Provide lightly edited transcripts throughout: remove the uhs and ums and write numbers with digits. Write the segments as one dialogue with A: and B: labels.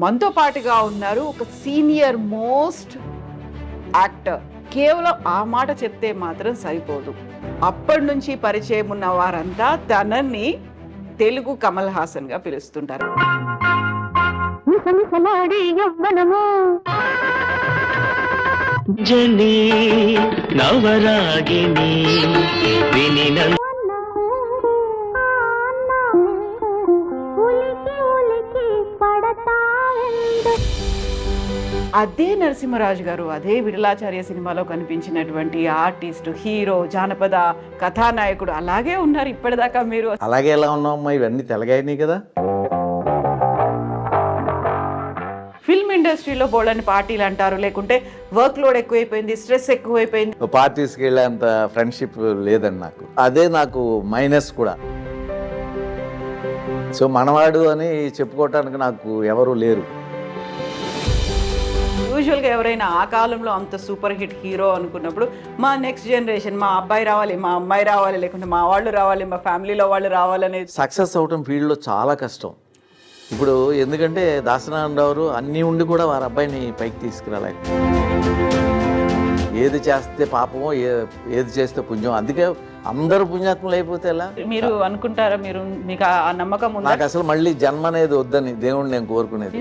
A: మనతో పాటుగా ఉన్నారు ఒక సీనియర్ మోస్ట్ యాక్టర్. కేవలం ఆ మాట చెప్తే మాత్రం సరిపోదు. అప్పటి నుంచి పరిచయం ఉన్న వారంతా తనని తెలుగు కమల్ హాసన్ గా పిలుస్తుంటారు.
B: జని నవరాగిని వినిన
A: అదే నరసింహరాజు గారు, అదే విఠలాచార్య సినిమాలో కనిపించినటువంటి ఆర్టిస్ట్, హీరో, జానపద కథానాయకుడు అలాగే ఉన్నారు ఇప్పటిదాకా. మీరు
C: అలాగే ఎలా ఉన్నామమ్మా, ఇవన్నీ తెలగాయినాయి కదా.
A: ఫిల్మ్ ఇండస్ట్రీలో బోల్డని పార్టీలు అంటారు, లేకుంటే వర్క్ లోడ్ ఎక్కువైపోయింది, స్ట్రెస్ ఎక్కువైపోయింది.
C: పార్టీస్కి వెళ్ళేంత ఫ్రెండ్షిప్ లేదండి నాకు. అదే నాకు మైనస్ కూడా. సో మనవాడు అని చెప్పుకోవటానికి నాకు ఎవరు లేరు.
A: యూజువల్గా ఎవరైనా ఆ కాలంలో అంత సూపర్ హిట్ హీరో అనుకున్నప్పుడు మా నెక్స్ట్ జనరేషన్, మా అబ్బాయి రావాలి, మా అమ్మాయి రావాలి, లేకుంటే మా వాళ్ళు రావాలి, మా ఫ్యామిలీలో వాళ్ళు రావాలనేది.
C: సక్సెస్ అవటం ఫీల్డ్లో చాలా కష్టం. ఇప్పుడు ఎందుకంటే దాసనారాయణరావు అన్నీ ఉండి కూడా వారి అబ్బాయిని పైకి తీసుకురాలేక, ఏది చేస్తే పాపమో ఏది చేస్తే పుణ్యం. అందుకే అందరూ పుణ్యాత్ములు అయిపోతే ఎలా
A: మీరు అనుకుంటారా? మీకు ఆ నమ్మకం ఉందా?
C: నాకు అసలు మళ్ళీ జన్మ అనేది వద్దని దేవుణ్ణి నేను కోరుకునేది.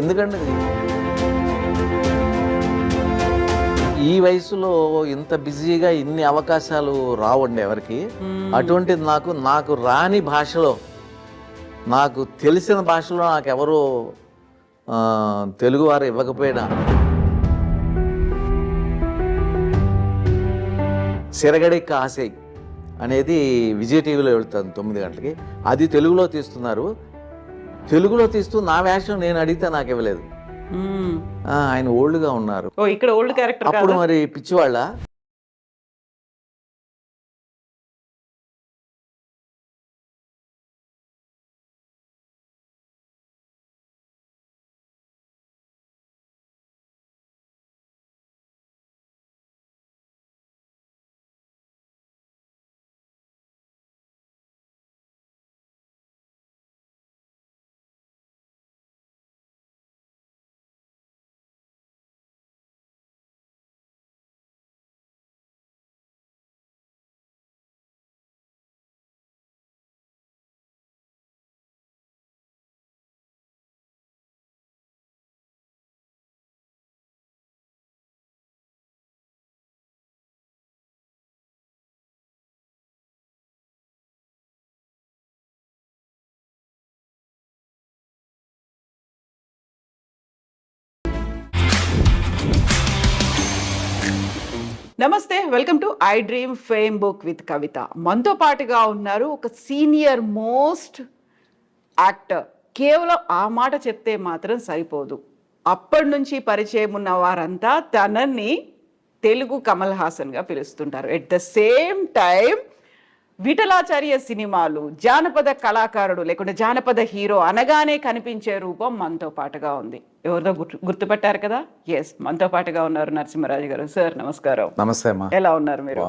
C: ఎందుకంటే ఈ వయసులో ఇంత బిజీగా ఇన్ని అవకాశాలు రావండి ఎవరికి. అటువంటిది నాకు రాని భాషలో, నాకు తెలిసిన భాషలో నాకెవరు తెలుగువారు ఇవ్వకపోయినా, సిరగడి కాసేయ్ అనేది విజయ్ టీవీలో వెళ్తాను 9 గంటలకి. అది తెలుగులో తీస్తున్నారు. తెలుగులో తీస్తూ నా వేషం నేను అడిగితే నాకు ఇవ్వలేదు. ఆయన ఓల్డ్గా ఉన్నారు.
A: ఇక్కడ ఓల్డ్ క్యారెక్టర్
C: అప్పుడు మరి పిచ్చివాళ్ళ.
A: నమస్తే, welcome to I dream fame book with Kavitha. మనతో పాటుగా ఉన్నారు ఒక సీనియర్ మోస్ట్ యాక్టర్. కేవలం ఆ మాట చెప్తే మాత్రం సరిపోదు. అప్పటి నుంచి పరిచయం ఉన్న వారంతా తనని తెలుగు కమల్ హాసన్ గా పిలుస్తుంటారు. At the same time Vithalacharya సినిమాలు, జానపద కళాకారుడు లేకుంటే జానపద హీరో అనగానే కనిపించే రూపం మనతో పాటుగా ఉంది. ఎవరిదో గుర్తుపట్టారు కదా? ఎస్, మనతో పాటుగా ఉన్నారు నరసింహరాజు గారు. సార్ నమస్కారం.
C: నమస్తే అమ్మా.
A: ఎలా ఉన్నారు మీరు?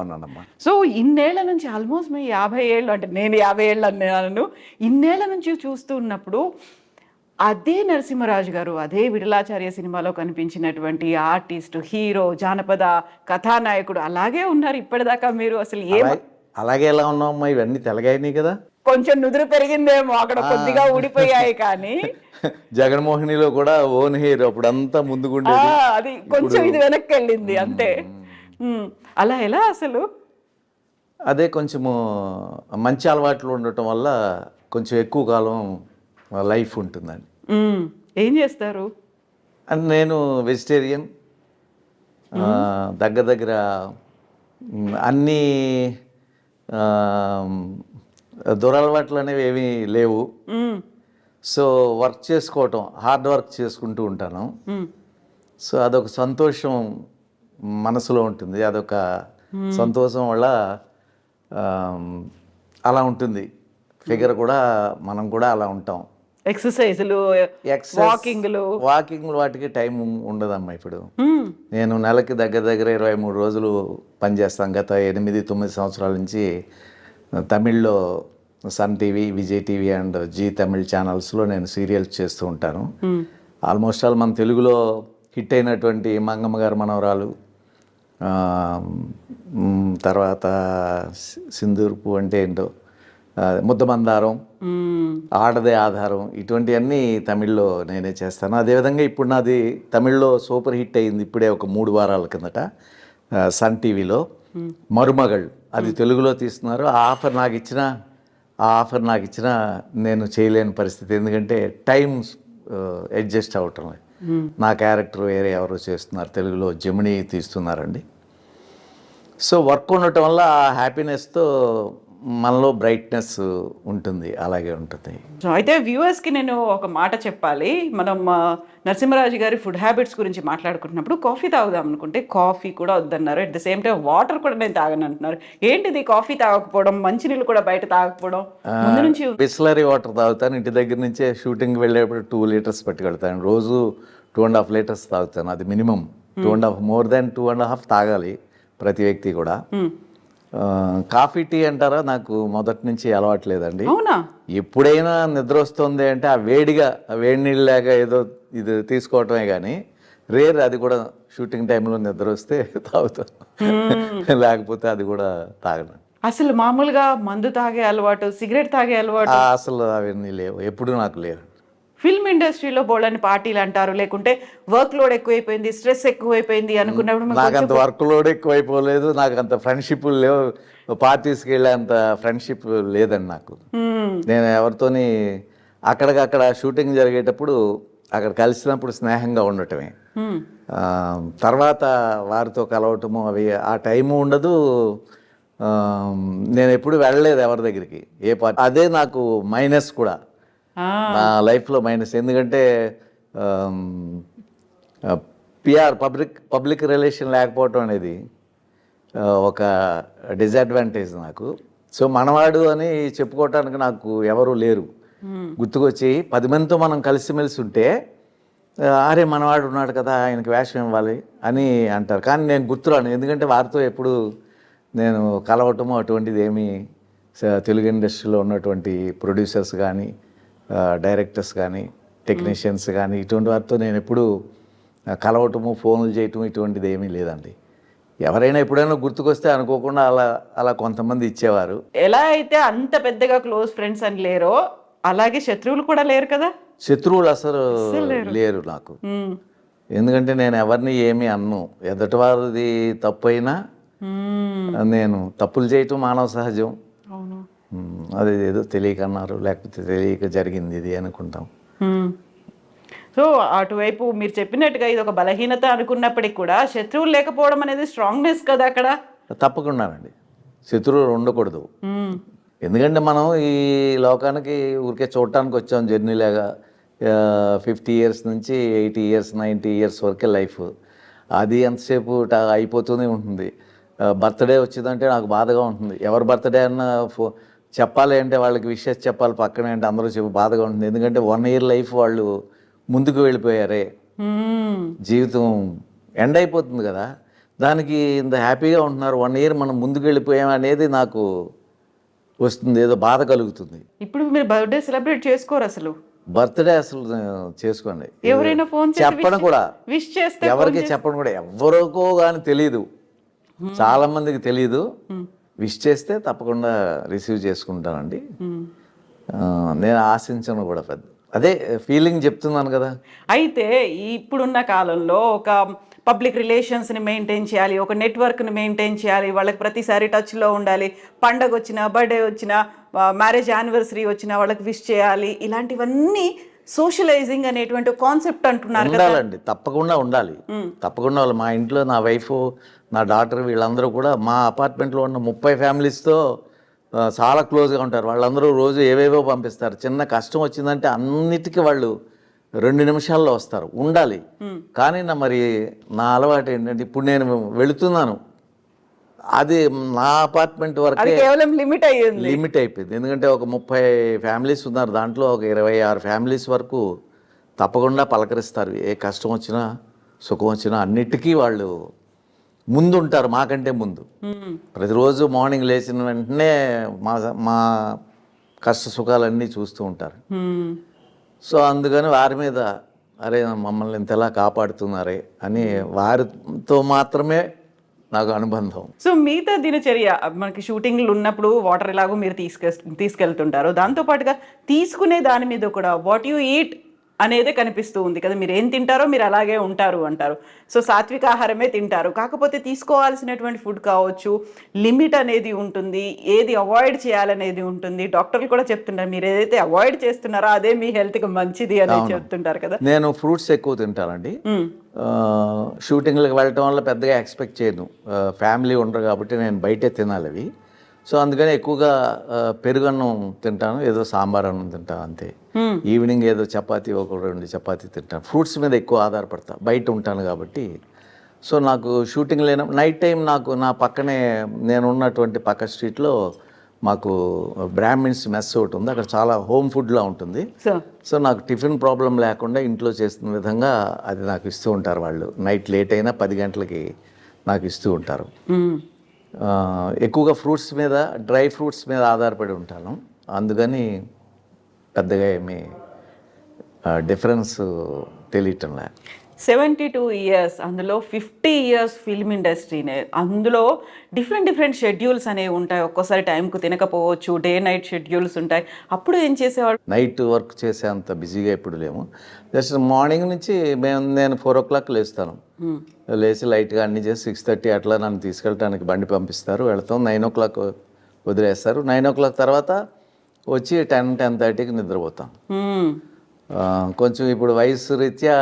A: సో ఇన్నేళ్ల నుంచి, ఆల్మోస్ట్ మీ 50 ఏళ్ళు, అంటే నేను 50 ఏళ్ళు అన్నాను, ఇన్నేళ్ల నుంచి చూస్తూ ఉన్నప్పుడు అదే నరసింహరాజు గారు, అదే విఠలాచార్య సినిమాలో కనిపించినటువంటి ఆర్టిస్ట్, హీరో, జానపద కథానాయకుడు అలాగే ఉన్నారు ఇప్పటిదాకా. మీరు అసలు
C: అలాగే ఎలా ఉన్నామమ్మా, ఇవన్నీ తెలగాయినాయి కదా.
A: కొంచెం నుదురు పెరిగిందేమో, అక్కడ కొద్దిగా ఊడిపోయాయి కానీ
C: జగన్మోహినిలో కూడా ఓన్ హెయిర్ అప్పుడంతా ముందుకుండే,
A: అది కొంచెం ఇది వెనక్కి వెళ్ళింది అంతే. అలా ఎలా అసలు?
C: అదే కొంచెము మంచి అలవాట్లు ఉండటం వల్ల కొంచెం ఎక్కువ కాలం లైఫ్ ఉంటుందండి.
A: ఏం చేస్తారు?
C: అండ్ నేను వెజిటేరియన్. దగ్గర అన్నీ దురలవాట్లు అనేవి ఏమీ లేవు. సో వర్క్ చేసుకోవటం, హార్డ్ వర్క్ చేసుకుంటూ ఉంటాను. సో అదొక సంతోషం మనసులో ఉంటుంది. అదొక సంతోషం వల్ల అలా ఉంటుంది. ఫిగర్ కూడా మనం కూడా అలా ఉంటాం.
A: ఎక్సర్సైజ్లు,
C: వాకింగ్లు వాటికి టైం ఉండదమ్మా. ఇప్పుడు నేను నెలకి దగ్గర 23 రోజులు పనిచేస్తాను. గత 8-9 సంవత్సరాల నుంచి తమిళ్లో Sun TV, Vijay TV and Zee Tamil ఛానల్స్లో నేను సీరియల్స్ చేస్తూ ఉంటాను. ఆల్మోస్ట్ ఆల్ మన తెలుగులో హిట్ అయినటువంటి మంగమ్మ గారి మనవరాలు, తర్వాత సింధూర్పు అంటే ఏంటో, ముద్దమందారం, ఆడదే ఆధారం, ఇటువంటివన్నీ తమిళ్లో నేనే చేస్తాను. అదేవిధంగా ఇప్పుడు నాది తమిళ్లో సూపర్ హిట్ అయింది ఇప్పుడే ఒక 3 వారాల కిందట సన్ టీవీలో మరుమగళ్ళు, అది తెలుగులో తీస్తున్నారు. ఆ ఆఫర్ నాకు ఇచ్చిన నేను చేయలేని పరిస్థితి, ఎందుకంటే టైం అడ్జస్ట్ అవ్వటం లేదు. నా క్యారెక్టర్ వేరే ఎవరో చేస్తున్నారు, తెలుగులో జమిని తీస్తున్నారండి. సో వర్క్ ఉండటం వల్ల ఆ హ్యాపీనెస్తో మనలో బ్రైట్నెస్ ఉంటుంది, అలాగే ఉంటుంది.
A: సో అయితే వ్యూవర్స్కి నేను ఒక మాట చెప్పాలి. మనం నరసింహరాజు గారి ఫుడ్ హ్యాబిట్స్ గురించి మాట్లాడుకుంటున్నప్పుడు కాఫీ తాగుదాం అనుకుంటే కాఫీ కూడా వద్దన్నారు. At the same time water కూడా నేను తాగను అంటున్నారు. ఏంటిది కాఫీ తాగకపోవడం, మంచినీళ్ళు కూడా బయట తాగకపోవడం? ముందు నుంచి
C: బిస్లరీ వాటర్ తాగుతాను. ఇంటి దగ్గర నుంచే షూటింగ్ వెళ్ళేప్పుడు 2 లీటర్స్ పట్టుకెళ్తాను. రోజు 2.5 లీటర్స్ తాగుతాను, అది మినిమం. 2.5, మోర్ దాన్ 2.5 తాగాలి ప్రతి వ్యక్తి కూడా. కాఫీ టీ అంటారా, నాకు మొదటి నుంచి అలవాటు లేదండి.
A: అవునా?
C: ఎప్పుడైనా నిద్ర వస్తుంది అంటే ఆ వేడి నీళ్ళు లేక ఏదో ఇది తీసుకోవటమే కానీ రేర్, అది కూడా షూటింగ్ టైంలో నిద్ర వస్తే తాగుతాను, లేకపోతే అది కూడా తాగను.
A: అసలు మామూలుగా మందు తాగే అలవాటు, సిగరెట్ తాగే అలవాటు
C: అసలు అవన్నీ లేవు, ఎప్పుడు నాకు లేవు.
A: ఫిల్మ్ ఇండస్ట్రీలో బోల్డని పార్టీలు అంటారు, లేకుంటే వర్క్ లోడ్ ఎక్కువైపోయింది, స్ట్రెస్ ఎక్కువైపోయింది అనుకున్నప్పుడు
C: నాకు అంత వర్క్ లోడ్ ఎక్కువైపోలేదు, నాకు అంత ఫ్రెండ్షిప్ లేవు, పార్టీస్కి వెళ్ళే అంత ఫ్రెండ్షిప్ లేదండి నాకు. నేను ఎవరితోని అక్కడికక్కడ షూటింగ్ జరిగేటప్పుడు అక్కడ కలిసినప్పుడు స్నేహంగా ఉండటమే, తర్వాత వారితో కలవటము అవి ఆ టైము ఉండదు. నేను ఎప్పుడు వెళ్ళలేదు ఎవరి దగ్గరికి, ఏ పార్టీ. అదే నాకు మైనస్ కూడా, నా లైఫ్లో మైనస్. ఎందుకంటే పిఆర్, పబ్లిక్ రిలేషన్ లేకపోవటం అనేది ఒక డిసడ్వాంటేజ్ నాకు. సో మనవాడు అని చెప్పుకోవటానికి నాకు ఎవరు లేరు. గుర్తుకొచ్చి 10 మందితో మనం కలిసిమెలిసి ఉంటే అరే మనవాడు ఉన్నాడు కదా, ఆయనకి వేషం ఇవ్వాలి అని అంటారు. కానీ నేను గుర్తురాను, ఎందుకంటే వారితో ఎప్పుడు నేను కలవటము అటువంటిది ఏమీ తెలుగు ఇండస్ట్రీలో ఉన్నటువంటి ప్రొడ్యూసర్స్ కానీ, డైరెక్టర్స్ కానీ, టెక్నీషియన్స్ కానీ, ఇటువంటి వారితో నేను ఎప్పుడు కలవటము, ఫోన్లు చేయటం ఇటువంటిది ఏమీ లేదండి. ఎవరైనా ఎప్పుడైనా గుర్తుకొస్తే అనుకోకుండా అలా కొంతమంది ఇచ్చేవారు.
A: ఎలా అయితే అంత పెద్దగా క్లోజ్ ఫ్రెండ్స్ అని లేరో అలాగే శత్రువులు కూడా లేరు కదా?
C: శత్రువులు అసలు లేరు నాకు. ఎందుకంటే నేను ఎవరిని ఏమీ అన్ను. ఎదుటి వారిది తప్పు అయినా నేను తప్పులు చేయటం మానవ సహజం. అది ఏదో తెలియక అన్నారు, లేకపోతే తెలియక జరిగింది ఇది అనుకుంటాం.
A: సో అటువైపు మీరు చెప్పినట్టుగా ఇది ఒక బలహీనత అనుకున్నప్పటికీ కూడా శత్రువులు లేకపోవడం అనేది స్ట్రాంగ్నెస్ కదా అక్కడ.
C: తప్పకుండానండి, శత్రువులు ఉండకూడదు. ఎందుకంటే మనం ఈ లోకానికి ఊరికే చూడటానికి వచ్చాం, జర్నీలాగా. 50 years నుంచి 80 years 90 years వరకే లైఫ్. అది ఎంతసేపు అయిపోతూనే ఉంటుంది. బర్త్డే వచ్చిందంటే నాకు బాధగా ఉంటుంది. ఎవరు బర్త్డే అన్న చెప్పాలి అంటే వాళ్ళకి విషెస్ చెప్పాలి పక్కనే అంటే అందరూ బాధగా ఉంటుంది. ఎందుకంటే 1 year లైఫ్ వాళ్ళు ముందుకు వెళ్ళిపోయారే, జీవితం ఎండ్ అయిపోతుంది కదా, దానికి ఇంత హ్యాపీగా ఉంటున్నారు. 1 year మనం ముందుకు వెళ్ళిపోయాం అనేది నాకు వస్తుంది, ఏదో బాధ కలుగుతుంది.
A: ఇప్పుడు మీరు బర్త్డే సెలబ్రేట్ చేసుకోరు అసలు?
C: బర్త్డే అసలు చేసుకోండి,
A: ఎవరైనా ఫోన్
C: చెప్పడం కూడా,
A: విష్ చేస్తే
C: ఎవరికి చెప్పడం కూడా, ఎవరికో కానీ తెలియదు, చాలా మందికి తెలియదు. విష్ చేస్తే తప్పకుండా రిసీవ్ చేసుకుంటానండి. నేను ఆశించను కూడా పెద్ద, అదే ఫీలింగ్ చెప్తున్నాను కదా.
A: అయితే ఇప్పుడున్న కాలంలో ఒక పబ్లిక్ రిలేషన్స్ని మెయింటైన్ చేయాలి, ఒక నెట్వర్క్ని మెయింటైన్ చేయాలి, వాళ్ళకి ప్రతిసారి టచ్లో ఉండాలి, పండగ వచ్చినా, బర్త్డే వచ్చినా, మ్యారేజ్ యానివర్సరీ వచ్చినా వాళ్ళకి విష్ చేయాలి, ఇలాంటివన్నీ సోషలైజింగ్ అనేటువంటి కాన్సెప్ట్ అంటున్నారు కదా.
C: ఉండాలండి, తప్పకుండా ఉండాలి, తప్పకుండా. మా ఇంట్లో నా వైఫ్, నా డాటర్, వీళ్ళందరూ కూడా మా అపార్ట్మెంట్లో ఉన్న 30 ఫ్యామిలీస్తో చాలా క్లోజ్గా ఉంటారు. వాళ్ళందరూ రోజు ఏవేవో పంపిస్తారు. చిన్న కష్టం వచ్చిందంటే అన్నిటికీ వాళ్ళు 2 నిమిషాల్లో వస్తారు. ఉండాలి. కానీ మరి నా అలవాటు ఏంటంటే ఇప్పుడు నేను వెళుతున్నాను, అది నా అపార్ట్మెంట్ వరకు
A: కేవలం లిమిట్
C: అయిపోయింది. ఎందుకంటే ఒక 30 ఫ్యామిలీస్ ఉన్నారు, దాంట్లో ఒక 26 ఫ్యామిలీస్ వరకు తప్పకుండా పలకరిస్తారు. ఏ కష్టం వచ్చినా సుఖం వచ్చినా అన్నిటికీ వాళ్ళు ముందు ఉంటారు, మాకంటే ముందు. ప్రతిరోజు మార్నింగ్ లేచిన వెంటనే మా కష్ట సుఖాలన్నీ చూస్తూ ఉంటారు. సో అందుకని వారి మీద అరే మమ్మల్ని ఇంతలా కాపాడుతున్నారే అని వారితో మాత్రమే నాకు అనుబంధం.
A: సో మిగతా దినచర్య మనకి షూటింగ్లు ఉన్నప్పుడు వాటర్ ఎలాగో మీరు తీసుకెళ్తుంటారు, దాంతోపాటుగా తీసుకునే దాని మీద కూడా వాట్ యు ఈట్ అనేదే కనిపిస్తూ ఉంది కదా. మీరు ఏం తింటారో మీరు అలాగే ఉంటారు అంటారు. సో సాత్విక ఆహారమే తింటారు, కాకపోతే తీసుకోవాల్సినటువంటి ఫుడ్ కావచ్చు, లిమిట్ అనేది ఉంటుంది, ఏది అవాయిడ్ చేయాలనేది ఉంటుంది. డాక్టర్లు కూడా చెప్తుంటారు మీరు ఏదైతే అవాయిడ్ చేస్తున్నారో అదే మీ హెల్త్కి మంచిది అనేది చెప్తుంటారు కదా.
C: నేను ఫ్రూట్స్ ఎక్కువ తింటానండి. షూటింగ్లకు వెళ్ళటం వల్ల పెద్దగా ఎక్స్పెక్ట్ చేయను, ఫ్యామిలీ ఉండరు కాబట్టి నేను బయటే తినాలి అవి. సో అందుకని ఎక్కువగా పెరుగన్నం తింటాను, ఏదో సాంబార్ అన్నం తింటాను అంతే. ఈవినింగ్ ఏదో చపాతీ, ఒక 2 చపాతీ తింటాను. ఫ్రూట్స్ మీద ఎక్కువ ఆధారపడతా, బయట ఉంటాను కాబట్టి. సో నాకు షూటింగ్ నైట్ టైం నాకు నా పక్కనే నేను ఉన్నటువంటి పక్క స్ట్రీట్లో మాకు బ్రాహ్మిన్స్ మెస్ ఒకటి ఉంది, అక్కడ చాలా హోమ్ ఫుడ్లా ఉంటుంది. సో నాకు టిఫిన్ ప్రాబ్లం లేకుండా ఇంట్లో చేస్తున్న విధంగా అది నాకు ఇస్తూ ఉంటారు వాళ్ళు. నైట్ లేట్ అయినా 10 గంటలకి నాకు ఇస్తూ ఉంటారు. ఎక్కువగా ఫ్రూట్స్ మీద, డ్రై ఫ్రూట్స్ మీద ఆధారపడి ఉంటాను. అందుకని పెద్దగా ఏమీ డిఫరెన్స్ తెలియటం లే.
A: 72 years, అందులో 50 years ఫిల్మ్ ఇండస్ట్రీనే. అందులో డిఫరెంట్ షెడ్యూల్స్ అనేవి ఉంటాయి. ఒక్కోసారి టైంకు తినకపోవచ్చు, డే నైట్ షెడ్యూల్స్ ఉంటాయి. అప్పుడు ఏం చేసేవాడు?
C: నైట్ వర్క్ చేసే అంత బిజీగా ఎప్పుడు లేము. జస్ట్ మార్నింగ్ నుంచి నేను 4 o'clock లేస్తాను. లేచి లైట్గా అన్నీ చేసి 6:30 అట్లా నన్ను తీసుకెళ్ళడానికి బండి పంపిస్తారు, వెళ్తాం. 9 o'clock వదిలేస్తారు. 9 o'clock తర్వాత వచ్చి 10-10:30కి నిద్రపోతాం. కొంచెం ఇప్పుడు వయసు రీత్యా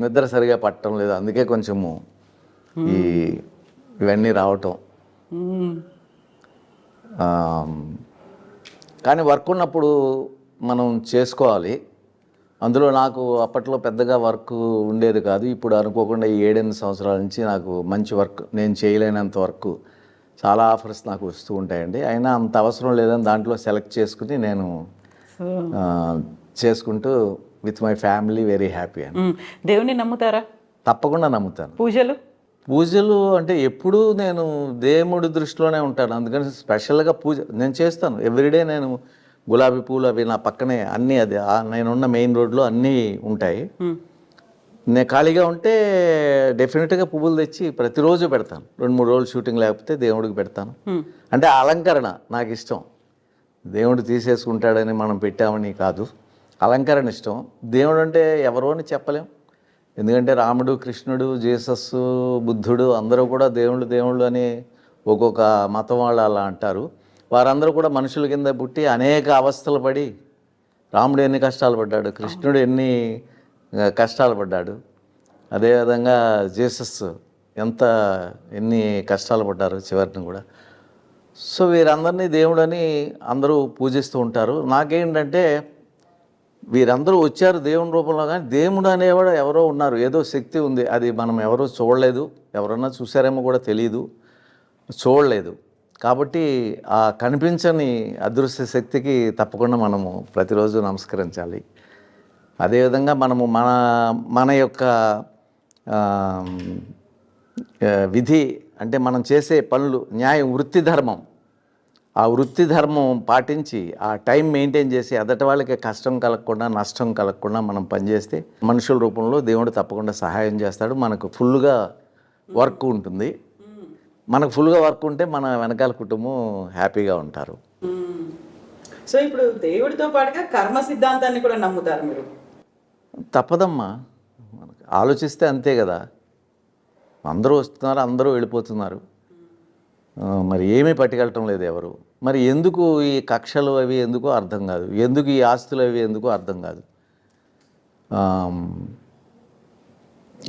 C: నిద్ర సరిగా పట్టడం లేదు, అందుకే కొంచెము ఇవన్నీ రావటం. కానీ వర్క్ ఉన్నప్పుడు మనం చేసుకోవాలి. అందులో నాకు అప్పట్లో పెద్దగా వర్క్ ఉండేది కాదు. ఇప్పుడు అనుకోకుండా ఈ 7-8 సంవత్సరాల నుంచి నాకు మంచి వర్క్, నేను చేయలేనంత వర్క్ చాలా ఆఫర్స్ నాకు వస్తూ ఉంటాయండి. అయినా అంత అవసరం లేదని దాంట్లో సెలెక్ట్ చేసుకుని నేను చేసుకుంటూ with my family very happy అని.
A: దేవుని నమ్ముతారా?
C: తప్పకుండా నమ్ముతాను.
A: పూజలు
C: అంటే ఎప్పుడూ నేను దేవుడి దృష్టిలోనే ఉంటాను. అందుకని స్పెషల్గా పూజ నేను చేస్తాను ఎవ్రీడే. నేను గులాబీ పూలు అవి నా పక్కనే అన్నీ, అది నేనున్న మెయిన్ రోడ్లో అన్నీ ఉంటాయి. నేను ఖాళీగా ఉంటే డెఫినెట్గా పువ్వులు తెచ్చి ప్రతిరోజు పెడతాను. 2-3 రోజులు షూటింగ్ లేకపోతే దేవుడికి పెడతాను. అంటే అలంకరణ నాకు ఇష్టం. దేవుడు తీసేసుకుంటాడని మనం పెట్టామని కాదు, అలంకరణ ఇష్టం. దేవుడు అంటే ఎవరో అని చెప్పలేం, ఎందుకంటే రాముడు, కృష్ణుడు, జీసస్, బుద్ధుడు అందరూ కూడా దేవుళ్ళు అని ఒక్కొక్క మతం వాళ్ళు అలా అంటారు. వారందరూ కూడా మనుషుల కింద పుట్టి అనేక అవస్థలు పడి, రాముడు ఎన్ని కష్టాలు పడ్డాడు, కృష్ణుడు ఎన్ని కష్టాలు పడ్డాడు, అదేవిధంగా జీసస్ ఎన్ని కష్టాలు పడ్డారు చివరిని కూడా. సో వీరందరినీ దేవుడని అందరూ పూజిస్తూ ఉంటారు. నాకేంటంటే వీరందరూ వచ్చారు దేవుని రూపంలో, కానీ దేవుడు అనేవాడు ఎవరో ఉన్నారు, ఏదో శక్తి ఉంది. అది మనం ఎవరో చూడలేదు, ఎవరన్నా చూసారేమో కూడా తెలియదు, చూడలేదు. కాబట్టి ఆ కనిపించని అదృశ్య శక్తికి తప్పకుండా మనము ప్రతిరోజు నమస్కరించాలి. అదేవిధంగా మనము మన యొక్క విధి అంటే మనం చేసే పనులు, న్యాయం, వృత్తి ధర్మం, ఆ వృత్తి ధర్మం పాటించి ఆ టైం మెయింటైన్ చేసి ఎదటి వాళ్ళకి కష్టం కలగకుండా, నష్టం కలగకుండా మనం పనిచేస్తే మనుషుల రూపంలో దేవుడు తప్పకుండా సహాయం చేస్తాడు. మనకు ఫుల్గా వర్క్ ఉంటుంది. మనకు ఫుల్గా వర్క్ ఉంటే మన వెనకాల కుటుంబం హ్యాపీగా ఉంటారు.
A: సో ఇప్పుడు దేవుడితో పాటుగా కర్మ సిద్ధాంతాన్ని కూడా నమ్ముతారు మీరు?
C: తప్పదమ్మా, మనకు ఆలోచిస్తే అంతే కదా. అందరూ వస్తున్నారు, అందరూ వెళ్ళిపోతున్నారు, మరి ఏమీ పట్టుకెళ్ళటం లేదు ఎవరు. మరి ఎందుకు ఈ కక్షలు అవి ఎందుకో అర్థం కాదు, ఎందుకు ఈ ఆస్తులు అవి ఎందుకో అర్థం కాదు.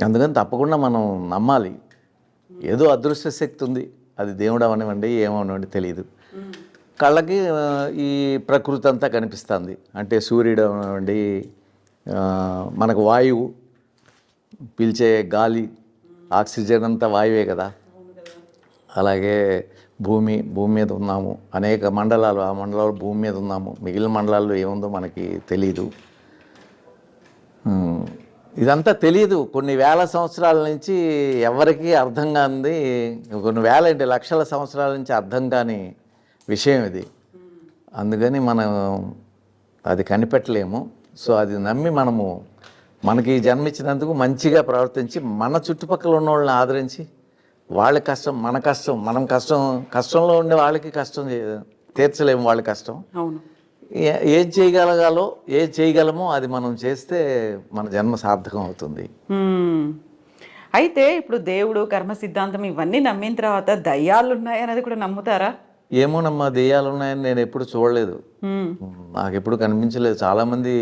C: అందుకని తప్పకుండా మనం నమ్మాలి. ఏదో అదృశ్య శక్తి ఉంది, అది దేవుడు అవనివ్వండి ఏమవనివ్వండి తెలియదు. కళ్ళకి ఈ ప్రకృతి అంతా కనిపిస్తుంది, అంటే సూర్యుడు అవనివ్వండి, మనకు వాయువు, పీల్చే గాలి, ఆక్సిజన్ అంతా వాయువే కదా. అలాగే భూమి మీద ఉన్నాము, అనేక మండలాలు, ఆ మండలాలు భూమి మీద ఉన్నాము, మిగిలిన మండలాల్లో ఏముందో మనకి తెలీదు. ఇదంతా తెలియదు. కొన్ని వేల సంవత్సరాల నుంచి ఎవరికీ అర్థం కానిది, కొన్ని వేల అంటే లక్షల సంవత్సరాల నుంచి అర్థం కాని విషయం ఇది. అందుకని మనం అది కనిపెట్టలేము. సో అది నమ్మి మనము మనకి జన్మించినందుకు మంచిగా ప్రవర్తించి మన చుట్టుపక్కల ఉన్న వాళ్ళని ఆదరించి వాళ్ళ కష్టం మన కష్టం మనం కష్టంలో ఉండే వాళ్ళకి కష్టం తీర్చలేము వాళ్ళ కష్టం.
A: అవును.
C: ఏం చేయగలమో అది మనం చేస్తే మన జన్మ సార్థకం అవుతుంది.
A: అయితే ఇప్పుడు దేవుడు కర్మ సిద్ధాంతం ఇవన్నీ నమ్మిన తర్వాత దయ్యాలు ఉన్నాయి అనేది కూడా నమ్ముతారా?
C: ఏమోనమ్మా, దెయ్యాలు ఉన్నాయని నేను ఎప్పుడు చూడలేదు, నాకు ఎప్పుడు కనిపించలేదు. చాలామంది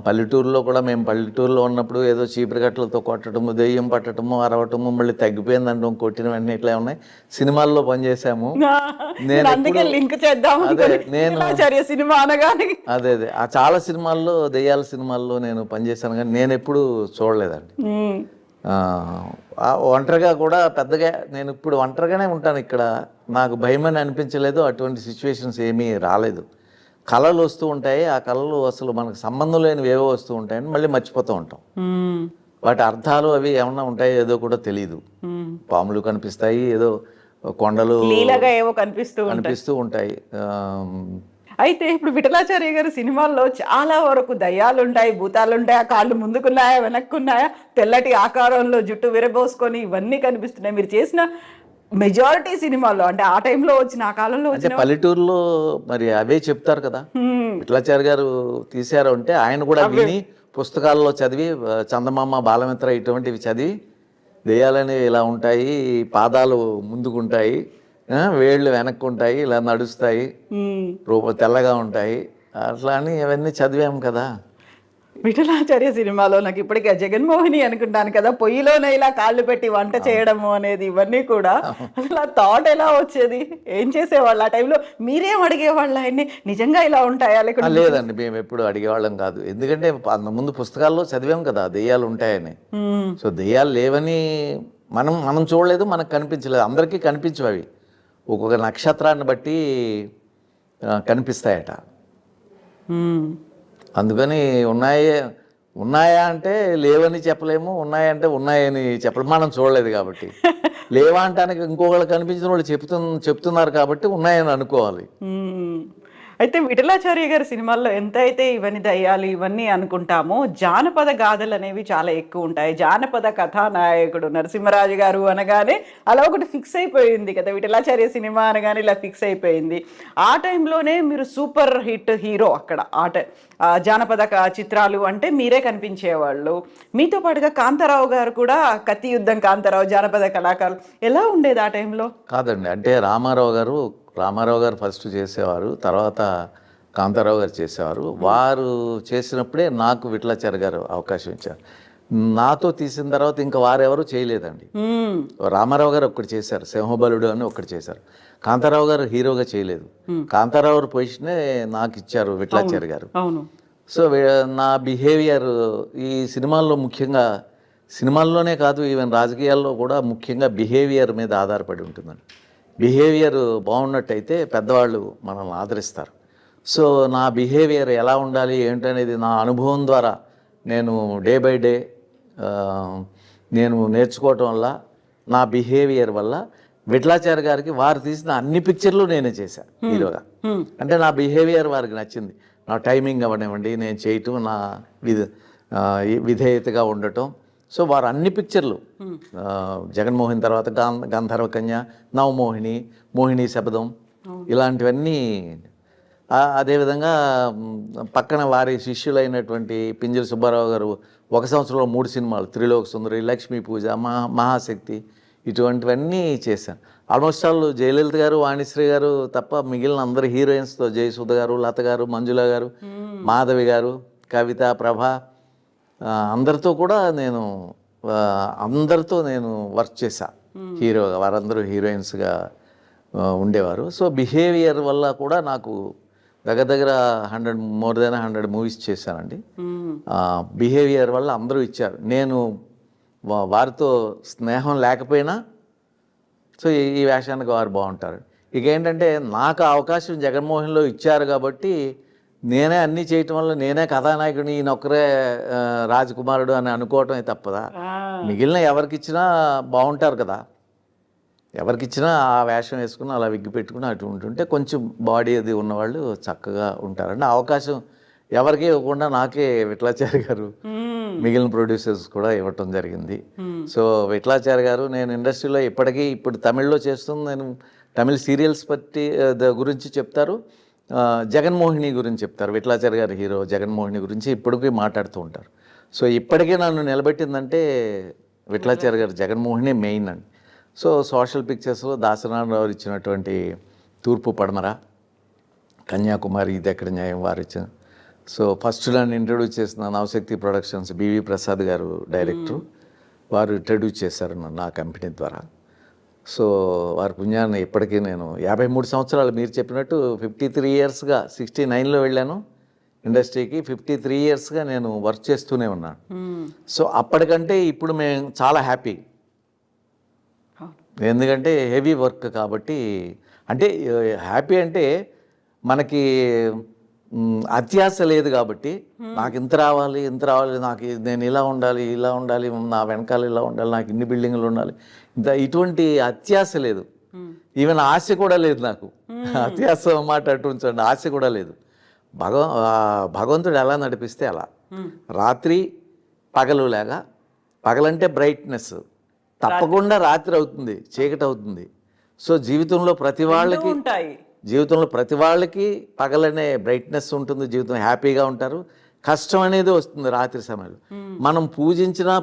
C: పల్లెటూరులో కూడా, మేము పల్లెటూరులో ఉన్నప్పుడు ఏదో చీపురు కట్టలతో కొట్టడము, దెయ్యం పట్టడము, అరవటము, మళ్ళీ తగ్గిపోయిందంటాం, కొట్టిన వెంటనే ఇట్లా ఉన్నాయి. సినిమాల్లో పనిచేసాము.
A: అందుకే లింక్ చేద్దాం. నేను సినిమా అనగానే
C: అదే ఆ చాలా సినిమాల్లో, దెయ్యాల సినిమాల్లో నేను పనిచేశాను, కానీ నేను ఎప్పుడు చూడలేదండి. ఒంటరిగా కూడా పెద్దగా నేను ఇప్పుడు ఒంటరిగానే ఉంటాను ఇక్కడ, నాకు భయమని అనిపించలేదు. అటువంటి సిచ్యువేషన్స్ ఏమీ రాలేదు. కళలు వస్తూ ఉంటాయి, ఆ కళలు అసలు మనకు సంబంధం లేనివి ఏవో వస్తూ ఉంటాయని మళ్ళీ మర్చిపోతూ ఉంటాం. వాటి అర్థాలు అవి ఏమన్నా ఉంటాయో ఏదో కూడా తెలియదు. పాములు కనిపిస్తాయి, ఏదో కొండలు
A: ఏవో కనిపిస్తూ
C: ఉంటాయి.
A: అయితే ఇప్పుడు విఠలాచార్య గారి సినిమాల్లో చాలా వరకు దయ్యాలు ఉంటాయి, భూతాలు ఉంటాయి, ఆ కాళ్ళు ముందుకున్నాయా వెనక్కున్నాయా, తెల్లటి ఆకారంలో జుట్టు విరబోసుకొని ఇవన్నీ కనిపిస్తున్నాయి. మీరు చేసిన మెజారిటీ సినిమాల్లో, అంటే ఆ టైంలో వచ్చిన, ఆ కాలంలో వచ్చిన,
C: పల్లెటూరులో మరి అవే చెప్తారు కదా. విఠలాచార్య గారు తీశారు అంటే ఆయన కూడా విని పుస్తకాల్లో చదివి, చందమామ, బాలమిత్ర ఇటువంటివి చదివి, దెయ్యాలనేవి ఇలా ఉంటాయి, పాదాలు ముందుకుంటాయి, వేళ్ళు వెనక్కు ఉంటాయి, ఇలా నడుస్తాయి, తెల్లగా ఉంటాయి, అట్లా అని అవన్నీ చదివాము కదా.
A: విఠలాచార్య సినిమాలో నాకు ఇప్పటికే జగన్మోహిని అనుకుంటాను కదా, పొయ్యిలోనే ఇలా కాళ్ళు పెట్టి వంట చేయడము అనేది, ఇవన్నీ కూడా అసలు ఆ థాట్ ఎలా వచ్చేది? ఏం చేసేవాళ్ళు ఆ టైంలో? మీరేం అడిగేవాళ్ళు ఆయన్ని, నిజంగా ఇలా ఉంటాయా?
C: లేదండి, మేము ఎప్పుడు అడిగేవాళ్ళం కాదు. ఎందుకంటే ముందు పుస్తకాల్లో చదివాం కదా దెయ్యాలు ఉంటాయని. సో దెయ్యాలు లేవని మనం చూడలేదు, మనకు కనిపించలేదు. అందరికీ కనిపించవు అవి, ఒక్కొక్క నక్షత్రాన్ని బట్టి కనిపిస్తాయట. అందుకని ఉన్నాయా అంటే లేవని చెప్పలేము, ఉన్నాయంటే ఉన్నాయని చెప్పలేము, మనం చూడలేదు కాబట్టి. లేవా అంటానికి ఇంకొకళ్ళు కనిపించిన వాళ్ళు చెప్తున్నారు కాబట్టి ఉన్నాయని అనుకోవాలి.
A: అయితే విఠలాచార్య గారి సినిమాల్లో ఎంత అయితే ఇవన్నీ దయ్యాలు ఇవన్నీ అనుకుంటామో, జానపద గాథలు అనేవి చాలా ఎక్కువ ఉంటాయి. జానపద కథానాయకుడు నరసింహరాజు గారు అనగానే అలా ఒకటి ఫిక్స్ అయిపోయింది కదా, విఠలాచార్య సినిమా అనగానే ఇలా ఫిక్స్ అయిపోయింది. ఆ టైంలోనే మీరు సూపర్ హిట్ హీరో అక్కడ. జానపద చిత్రాలు అంటే మీరే కనిపించేవాళ్ళు. మీతో పాటుగా కాంతారావు గారు కూడా, కత్తి యుద్ధం కాంతారావు, జానపద కళాకారులు, ఎలా ఉండేది ఆ టైంలో?
C: కాదండి, అంటే రామారావు గారు ఫస్ట్ చేసేవారు, తర్వాత కాంతారావు గారు చేసేవారు. వారు చేసినప్పుడే నాకు విఠలాచార్య గారు అవకాశం ఇచ్చారు. నాతో తీసిన తర్వాత ఇంకా వారెవరు చేయలేదండి. రామారావు గారు ఒక్కటి చేశారు, సింహబలుడు అని ఒక్కటి చేశారు. కాంతారావు గారు హీరోగా చేయలేదు. కాంతారావు గారు పొజిషనే నాకు ఇచ్చారు విఠలాచార్య గారు. సో నా బిహేవియర్ ఈ సినిమాల్లో, ముఖ్యంగా సినిమాల్లోనే కాదు, ఈవెన్ రాజకీయాల్లో కూడా ముఖ్యంగా బిహేవియర్ మీద ఆధారపడి ఉంటుందండి. బిహేవియర్ బాగున్నట్టయితే పెద్దవాళ్ళు మనల్ని ఆదరిస్తారు. సో నా బిహేవియర్ ఎలా ఉండాలి ఏంటనేది నా అనుభవం ద్వారా నేను డే బై డే నేను నేర్చుకోవటం వల్ల, నా బిహేవియర్ వల్ల విఠలాచార్య గారికి వారు తీసిన అన్ని పిక్చర్లు నేనే చేశాను హీరోగా. అంటే నా బిహేవియర్ వారికి నచ్చింది. నా టైమింగ్ అవ్వనివ్వండి, నేను చేయటం, నా విధేయతగా ఉండటం. సో వారు అన్ని పిక్చర్లు, జగన్మోహన్ తర్వాత గంధర్వ కన్య, నవమోహిని, మోహిని శపథం, ఇలాంటివన్నీ. అదేవిధంగా పక్కన వారి శిష్యులైనటువంటి పింజల సుబ్బారావు గారు 1 సంవత్సరంలో 3 సినిమాలు, త్రిలోక సుందరి, లక్ష్మీ పూజ, మహాశక్తి, ఇటువంటివన్నీ చేశాను. ఆల్మోస్ట్ ఆల్ జయలలిత గారు, వాణిశ్రీ గారు తప్ప మిగిలిన అందరు హీరోయిన్స్తో, జయసుధ గారు, లత గారు, మంజుల గారు, మాధవి గారు, కవిత, ప్రభ, అందరితో కూడా అందరితో నేను వర్క్ చేశా హీరోగా. వారందరూ హీరోయిన్స్గా ఉండేవారు. సో బిహేవియర్ వల్ల కూడా నాకు దగ్గర 100 మూవీస్ చేశానండి. బిహేవియర్ వల్ల అందరూ ఇచ్చారు. నేను వారితో స్నేహం లేకపోయినా సో ఈ వేషానికి వారు బాగుంటారు. ఇక ఏంటంటే నాకు అవకాశం జగన్మోహన్లో ఇచ్చారు కాబట్టి నేనే అన్నీ చేయటం వల్ల, నేనే కథానాయకుడిని, ఈయనొక్కరే రాజకుమారుడు అని అనుకోవటమే తప్పదా. మిగిలిన ఎవరికిచ్చినా బాగుంటారు కదా, ఎవరికిచ్చినా ఆ వేషం వేసుకుని అలా విగ్గి పెట్టుకుని అటు ఉంటుంటే కొంచెం బాడీ అది ఉన్నవాళ్ళు చక్కగా ఉంటారండి. అవకాశం ఎవరికి ఇవ్వకుండా నాకే విఠలాచార్య గారు మిగిలిన ప్రొడ్యూసర్స్ కూడా ఇవ్వటం జరిగింది. సో విఠలాచార్య గారు నేను ఇండస్ట్రీలో ఇప్పుడు తమిళ్లో చేస్తుంది, నేను తమిళ్ సీరియల్స్ గురించి చెప్తారు, జగన్మోహిని గురించి చెప్తారు. విఠలాచార్య గారి హీరో జగన్మోహిని గురించి ఇప్పటికీ మాట్లాడుతూ ఉంటారు. సో ఇప్పటికే నన్ను నిలబెట్టిందంటే విఠలాచార్య గారు జగన్మోహిని మెయిన్ అండి. సో సోషల్ పిక్చర్స్లో దాసనారాయణరావు ఇచ్చినటువంటి తూర్పు పడమర, కన్యాకుమారి, ఇది ఎక్కడ న్యాయం వారు ఇచ్చిన. సో ఫస్ట్ నన్ను ఇంట్రడ్యూస్ చేసిన నవశక్తి ప్రొడక్షన్స్ బివి ప్రసాద్ గారు డైరెక్టర్, వారు ఇంట్రడ్యూస్ చేశారు నన్ను ఆ కంపెనీ ద్వారా. సో వారి పుణ్యాన్ని ఇప్పటికీ నేను 53 సంవత్సరాలు మీరు చెప్పినట్టు 53 ఇయర్స్గా 69లో వెళ్ళాను ఇండస్ట్రీకి. 53 ఇయర్స్గా నేను వర్క్ చేస్తూనే ఉన్నాను. సో అప్పటికంటే ఇప్పుడు మేము చాలా హ్యాపీ, ఎందుకంటే హెవీ వర్క్ కాబట్టి. అంటే హ్యాపీ అంటే మనకి అత్యాశ లేదు కాబట్టి, నాకు ఇంత రావాలి నాకు నేను ఇలా ఉండాలి, నా వెనకాల ఇలా ఉండాలి, నాకు ఇన్ని బిల్డింగ్లు ఉండాలి, ఇటువంటి అత్యాశ లేదు. ఈవెన్ ఆశ కూడా లేదు నాకు. అత్యాశ మాట అటు ఉంచండి, ఆశ కూడా లేదు. భగవంతుడు ఎలా నడిపిస్తే అలా. రాత్రి పగలు లాగా, పగలంటే బ్రైట్నెస్, తప్పకుండా రాత్రి అవుతుంది, చీకటి అవుతుంది. సో జీవితంలో ప్రతి వాళ్ళకి పగలనే బ్రైట్నెస్ ఉంటుంది, జీవితం హ్యాపీగా ఉంటారు. కష్టం అనేది వస్తుంది రాత్రి సమయంలో. మనం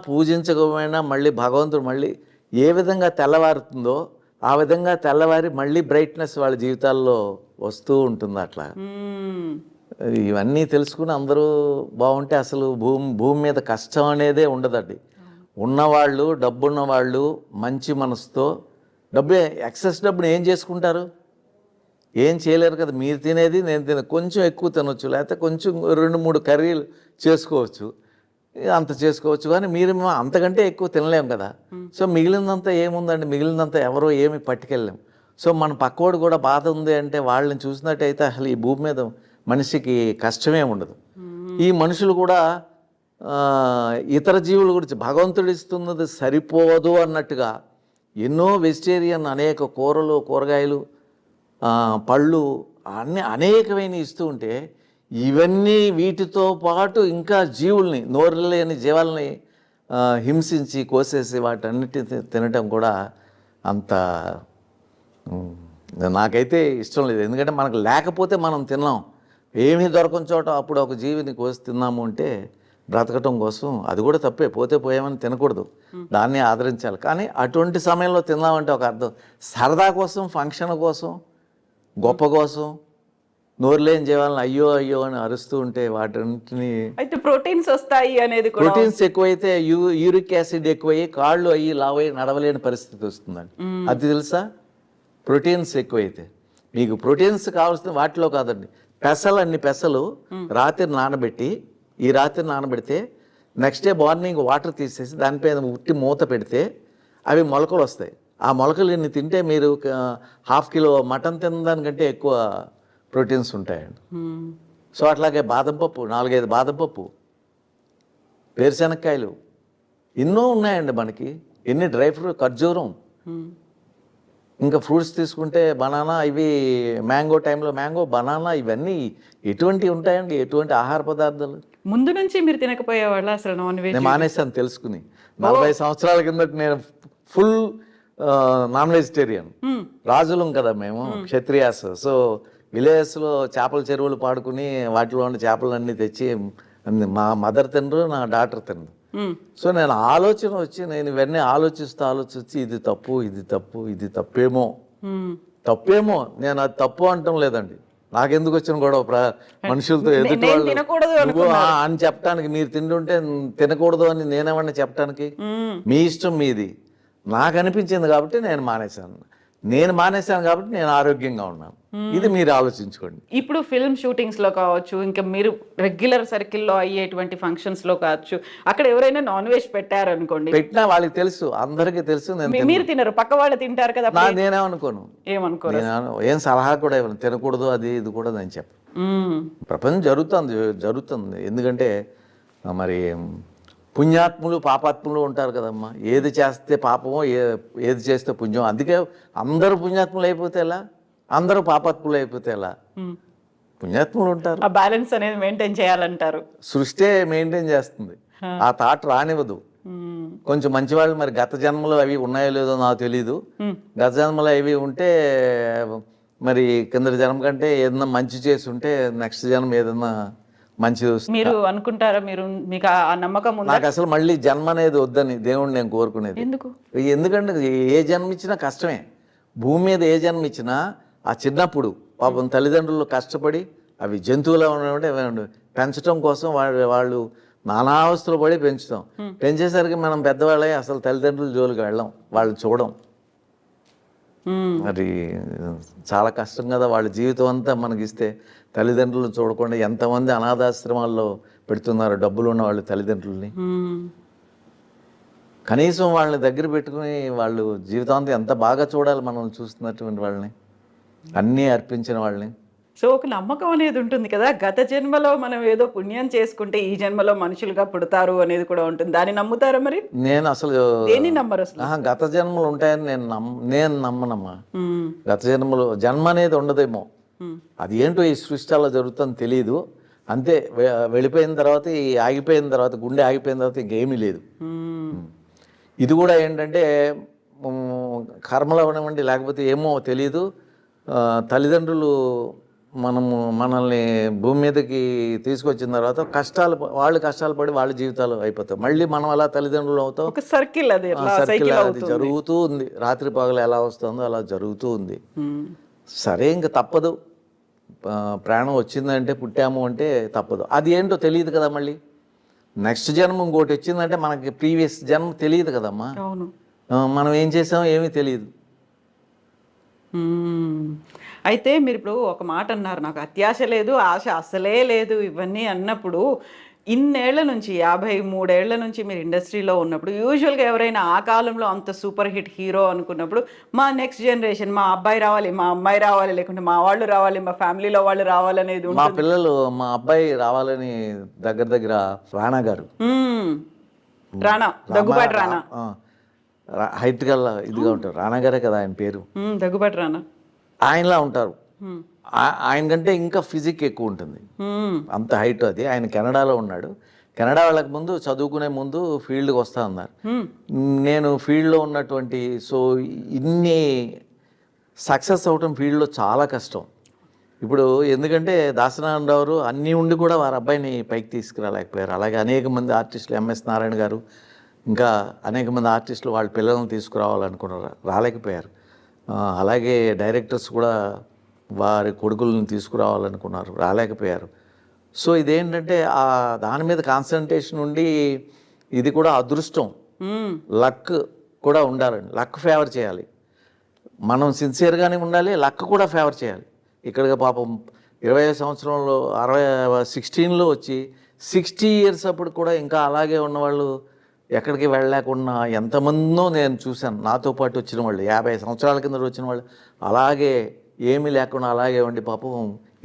C: పూజించకపోయినా మళ్ళీ భగవంతుడు మళ్ళీ ఏ విధంగా తెల్లవారుతుందో ఆ విధంగా తెల్లవారి మళ్ళీ బ్రైట్నెస్ వాళ్ళ జీవితాల్లో వస్తూ ఉంటుంది. అట్లా ఇవన్నీ తెలుసుకుని అందరూ బాగుంటే అసలు భూమి మీద కష్టం అనేదే ఉండదండి. ఉన్నవాళ్ళు, డబ్బున్న వాళ్ళు మంచి మనసుతో, ఎక్సెస్ డబ్బుని ఏం చేసుకుంటారు? ఏం చేయలేరు కదా. మీరు తినేది నేను కొంచెం ఎక్కువ తినొచ్చు, లేకపోతే కొంచెం 2-3 కర్రీలు చేసుకోవచ్చు, అంత చేసుకోవచ్చు. కానీ మీరు అంతకంటే ఎక్కువ తినలేము కదా. సో మిగిలినంతా ఏముందండి, మిగిలినంతా ఎవరో ఏమి పట్టుకెళ్ళలేము. సో మన పక్కోడు కూడా బాధ ఉంది అంటే వాళ్ళని చూసినట్టయితే అసలు ఈ భూమి మీద మనిషికి కష్టమే ఉండదు. ఈ మనుషులు కూడా ఇతర జీవుల గురించి భగవంతుడు ఇస్తున్నది సరిపోదు అన్నట్టుగా ఎన్నో వెజిటేరియన్ అనేక కూరలు, కూరగాయలు, పళ్ళు అనేకమైన ఇస్తూ ఉంటే, ఇవన్నీ వీటితో పాటు ఇంకా జీవుల్ని, నోరు లేని జీవాలని హింసించి కోసేసి వాటన్నిటిని తినటం కూడా అంత నాకైతే ఇష్టం లేదు. ఎందుకంటే మనకు లేకపోతే మనం తిన్నాం, ఏమీ దొరకని చోట అప్పుడు ఒక జీవిని కోసి తిన్నాము అంటే బ్రతకటం కోసం అది కూడా తప్పే. పోతే పోయామని తినకూడదు, దాన్ని ఆదరించాలి. కానీ అటువంటి సమయంలో తిన్నామంటే ఒక అర్థం. సరదా కోసం, ఫంక్షన్ కోసం, గొప్ప కోసం నోరు లేని జీవాలను అయ్యో అయ్యో అని అరుస్తూ ఉంటే వాటిని
A: అయితే ప్రోటీన్స్ వస్తాయి అనేది కూడా,
C: ప్రోటీన్స్ ఎక్కువైతే యూరిక్ యాసిడ్ ఎక్కువయ్యి కాళ్ళు అయ్యి లావయ్యి నడవలేని పరిస్థితి వస్తుందండి. అది తెలుసా? ప్రోటీన్స్ ఎక్కువైతే. మీకు ప్రోటీన్స్ కావాల్సిన వాటిలో కాదండి, అన్ని పెసలు రాత్రి నానబెట్టి, ఈ రాత్రి నానబెడితే నెక్స్ట్ డే మార్నింగ్ వాటర్ తీసేసి దానిపైన ఉట్టి మూత పెడితే అవి మొలకలు వస్తాయి. ఆ మొలకలు ఇన్ని తింటే మీరు 1/2 కిలో మటన్ తినడానికంటే ఎక్కువ ప్రోటీన్స్ ఉంటాయండి. సో అట్లాగే బాదం పప్పు, 4-5 బాదం పప్పు, వేరుశనక్కాయలు, ఎన్నో ఉన్నాయండి మనకి. ఎన్ని డ్రై ఫ్రూట్, ఖర్జూరం, ఇంకా ఫ్రూట్స్ తీసుకుంటే బనానా, ఇవి మ్యాంగో టైంలో మ్యాంగో, బనానా, ఇవన్నీ ఎటువంటి ఉంటాయండి, ఎటువంటి ఆహార పదార్థాలు.
A: ముందు నుంచి మీరు తినకపోయేవాళ్ళ అసలు నాన్ వెజ్?
C: నేను మానేసాను తెలుసుకుని. 40 సంవత్సరాల కిందట నేను ఫుల్ నాన్ వెజిటేరియన్. రాజులం కదా మేము, క్షత్రియాస్. సో విలేజెస్లో చేపల చెరువులు పాడుకుని వాటిలో ఉన్న చేపలన్నీ తెచ్చి మా మదర్ తినరు, నా డాటర్ తినరు. సో నేను ఆలోచన వచ్చి నేను ఇవన్నీ ఆలోచిస్తూ ఇది తప్పు, ఇది తప్పేమో. నేను అది తప్పు అంటం లేదండి. నాకెందుకు వచ్చిన గొడవ మనుషులతో, ఎదుటి వాళ్ళు అని చెప్పడానికి. మీరు తింటుంటే తినకూడదు అని నేనేమన్నా చెప్పడానికి? మీ ఇష్టం మీది. నాకు అనిపించింది కాబట్టి నేను మానేశాను కాబట్టి నేను ఆరోగ్యంగా ఉన్నాను. ఇది మీరు ఆలోచించుకోండి.
A: ఇప్పుడు ఫిల్మ్ షూటింగ్స్ లో కావచ్చు, ఇంకా మీరు రెగ్యులర్ సర్కిల్లో అయ్యేటువంటి ఫంక్షన్స్ లో కావచ్చు, అక్కడ ఎవరైనా నాన్ వెజ్ పెట్టారనుకోండి,
C: పెట్టినా వాళ్ళకి తెలుసు, అందరికీ తెలుసు.
A: మీరు తినరు, పక్క వాళ్ళు తింటారు కదా.
C: నేనేమనుకోను, ఏం సలహా కూడా ఇవ్వను, తినకూడదు అది ఇది కూడా నేను చెప్పను. ప్రపంచం జరుగుతుంది. ఎందుకంటే మరి పుణ్యాత్ములు, పాపాత్ములు ఉంటారు కదమ్మా. ఏది చేస్తే పాపమో, ఏది చేస్తే పుణ్యం. అందుకే అందరూ పుణ్యాత్ములు అయిపోతే ఎలా, అందరూ పాపాత్ములు అయిపోతే ఎలా? పుణ్యాత్ములు ఉంటారు.
A: ఆ బ్యాలెన్స్ అనేది మెయింటైన్ చేయాలంటారు.
C: సృష్టి మెయింటైన్ చేస్తుంది. ఆ థాట్ రానివ్వదు. కొంచెం మంచి వాళ్ళు మరి గత జన్మలో అవి ఉన్నాయో లేదో నాకు తెలీదు. గత జన్మలో అవి ఉంటే మరి కింద జన్మ కంటే ఏదన్నా మంచి చేసి ఉంటే నెక్స్ట్ జన్మ ఏదన్నా మంచిది వస్తుంది.
A: మీరు అనుకుంటారా? మీకు ఆ నమ్మకం ఉందా?
C: నాకు అసలు మళ్ళీ జన్మ అనేది వద్దని దేవుణ్ణి నేను కోరుకునేది.
A: ఎందుకు?
C: ఎందుకంటే ఏ జన్మ ఇచ్చినా కష్టమే. భూమి మీద ఏ జన్మ ఇచ్చినా ఆ చిన్నప్పుడు పాపం తల్లిదండ్రులు కష్టపడి అవి జంతువులా ఉండేవి పెంచడం కోసం వాళ్ళు నానావస్థలు పడి పెంచుతాం. పెంచేసరికి మనం పెద్దవాళ్ళే అసలు తల్లిదండ్రుల జోలికి వెళ్ళాం, వాళ్ళు చూడం. మరి చాలా కష్టం కదా. వాళ్ళ జీవితం అంతా మనకిస్తే తల్లిదండ్రులను చూడకుండా ఎంతమంది అనాథాశ్రమాల్లో పెడుతున్నారు డబ్బులు ఉన్న వాళ్ళు తల్లిదండ్రుల్ని. కనీసం వాళ్ళని దగ్గర పెట్టుకుని వాళ్ళు జీవితాంతం ఎంత బాగా చూడాలి మనల్ని చూస్తున్నటువంటి వాళ్ళని, అన్నీ అర్పించిన వాళ్ళని.
A: సో ఒక నమ్మకం అనేది ఉంటుంది కదా, గత జన్మలో మనం ఏదో పుణ్యం చేసుకుంటే ఈ జన్మలో మనుషులుగా పుడతారు అనేది కూడా ఉంటుంది. దాన్ని నమ్ముతారా మరి?
C: నేను అసలు
A: దేన్ని నమ్మరు అసలు?
C: గత జన్మలు ఉంటాయని నేను నమ్మనమ్మా. గత జన్మ అనేది ఉండదేమో. అది ఏంటో ఈ సృష్టి అలా జరుగుతుందని తెలియదు. అంతే, వెళ్ళిపోయిన తర్వాత ఆగిపోయిన తర్వాత గుండె ఆగిపోయిన తర్వాత ఇంకేమీ లేదు. ఇది కూడా ఏంటంటే కర్మలు అవనివ్వండి లేకపోతే ఏమో తెలియదు. తల్లిదండ్రులు మనల్ని భూమి మీదకి తీసుకొచ్చిన తర్వాత వాళ్ళు కష్టాలు పడి వాళ్ళ జీవితాలు అయిపోతాయి. మళ్ళీ మనం అలా తల్లిదండ్రులు అవుతాం.
A: ఒక సర్కిల్ అది
C: జరుగుతూ ఉంది. రాత్రి పగలు ఎలా వస్తుందో అలా జరుగుతూ ఉంది. సరే, ఇంక తప్పదు. ప్రాణం వచ్చిందంటే పుట్టాము అంటే తప్పదు. అది ఏంటో తెలియదు కదా. మళ్ళీ నెక్స్ట్ జన్మ ఇంకోటి వచ్చిందంటే మనకి ప్రీవియస్ జన్మ తెలియదు కదమ్మా. మనం ఏం చేసామో ఏమీ తెలియదు.
A: అయితే మీరు ఇప్పుడు ఒక మాట అన్నారు, నాకు అత్యాశ లేదు, ఆశ అసలే లేదు ఇవన్నీ అన్నప్పుడు, ఇన్నేళ్ల నుంచి 53 ఏళ్ల నుంచి మీరు ఇండస్ట్రీలో ఉన్నప్పుడు యూజువల్గా ఎవరైనా ఆ కాలంలో అంత సూపర్ హిట్ హీరో అనుకున్నప్పుడు మా నెక్స్ట్ జనరేషన్, మా అబ్బాయి రావాలి, మా అమ్మాయి రావాలి, లేకుంటే మా వాళ్ళు రావాలి, మా ఫ్యామిలీలో వాళ్ళు రావాలనేది
C: మా పిల్లలు, మా అబ్బాయి రావాలని దగ్గర రాణా గారు,
A: రాణా, దగ్గుబాటి రాణా,
C: హైట్ గల్లా ఇదిగా ఉంటారు. రాణా గారే కదా ఆయన పేరు.
A: దగ్గుబాటి రాణా
C: ఆయనలా ఉంటారు. ఆయన కంటే ఇంకా ఫిజిక్ ఎక్కువ ఉంటుంది, అంత హైట్. అది ఆయన కెనడాలో ఉన్నాడు. కెనడా వాళ్ళకి ముందు చదువుకునే ముందు ఫీల్డ్కి వస్తా అన్నారు. నేను ఫీల్డ్లో ఉన్నటువంటి ఇన్ని సక్సెస్ అవటం ఫీల్డ్లో చాలా కష్టం. ఇప్పుడు ఎందుకంటే దాసనారాయణరావు అన్నీ ఉండి కూడా వారి అబ్బాయిని పైకి తీసుకురాలేకపోయారు. అలాగే అనేక మంది ఆర్టిస్టులు, ఎంఎస్ నారాయణ గారు, ఇంకా అనేక మంది ఆర్టిస్టులు వాళ్ళ పిల్లలను తీసుకురావాలనుకున్నారు, రాలేకపోయారు. అలాగే డైరెక్టర్స్ కూడా వారి కొడుకులను తీసుకురావాలనుకున్నారు, రాలేకపోయారు. సో ఇదేంటంటే దాని మీద కాన్సన్ట్రేషన్ ఉండి, ఇది కూడా అదృష్టం, లక్ కూడా ఉండాలండి. లక్ ఫేవర్ చేయాలి, మనం సిన్సియర్గానే ఉండాలి, లక్ కూడా ఫేవర్ చేయాలి. ఇక్కడ పాపం 25 సంవత్సరంలో 16లో వచ్చి 60 ఇయర్స్ అప్పుడు కూడా ఇంకా అలాగే ఉన్నవాళ్ళు, ఎక్కడికి వెళ్ళలేకుండా ఎంతమందో నేను చూశాను. నాతో పాటు వచ్చిన వాళ్ళు 50 సంవత్సరాల కింద వచ్చిన వాళ్ళు అలాగే ఏమీ లేకుండా అలాగే ఉండి పాపం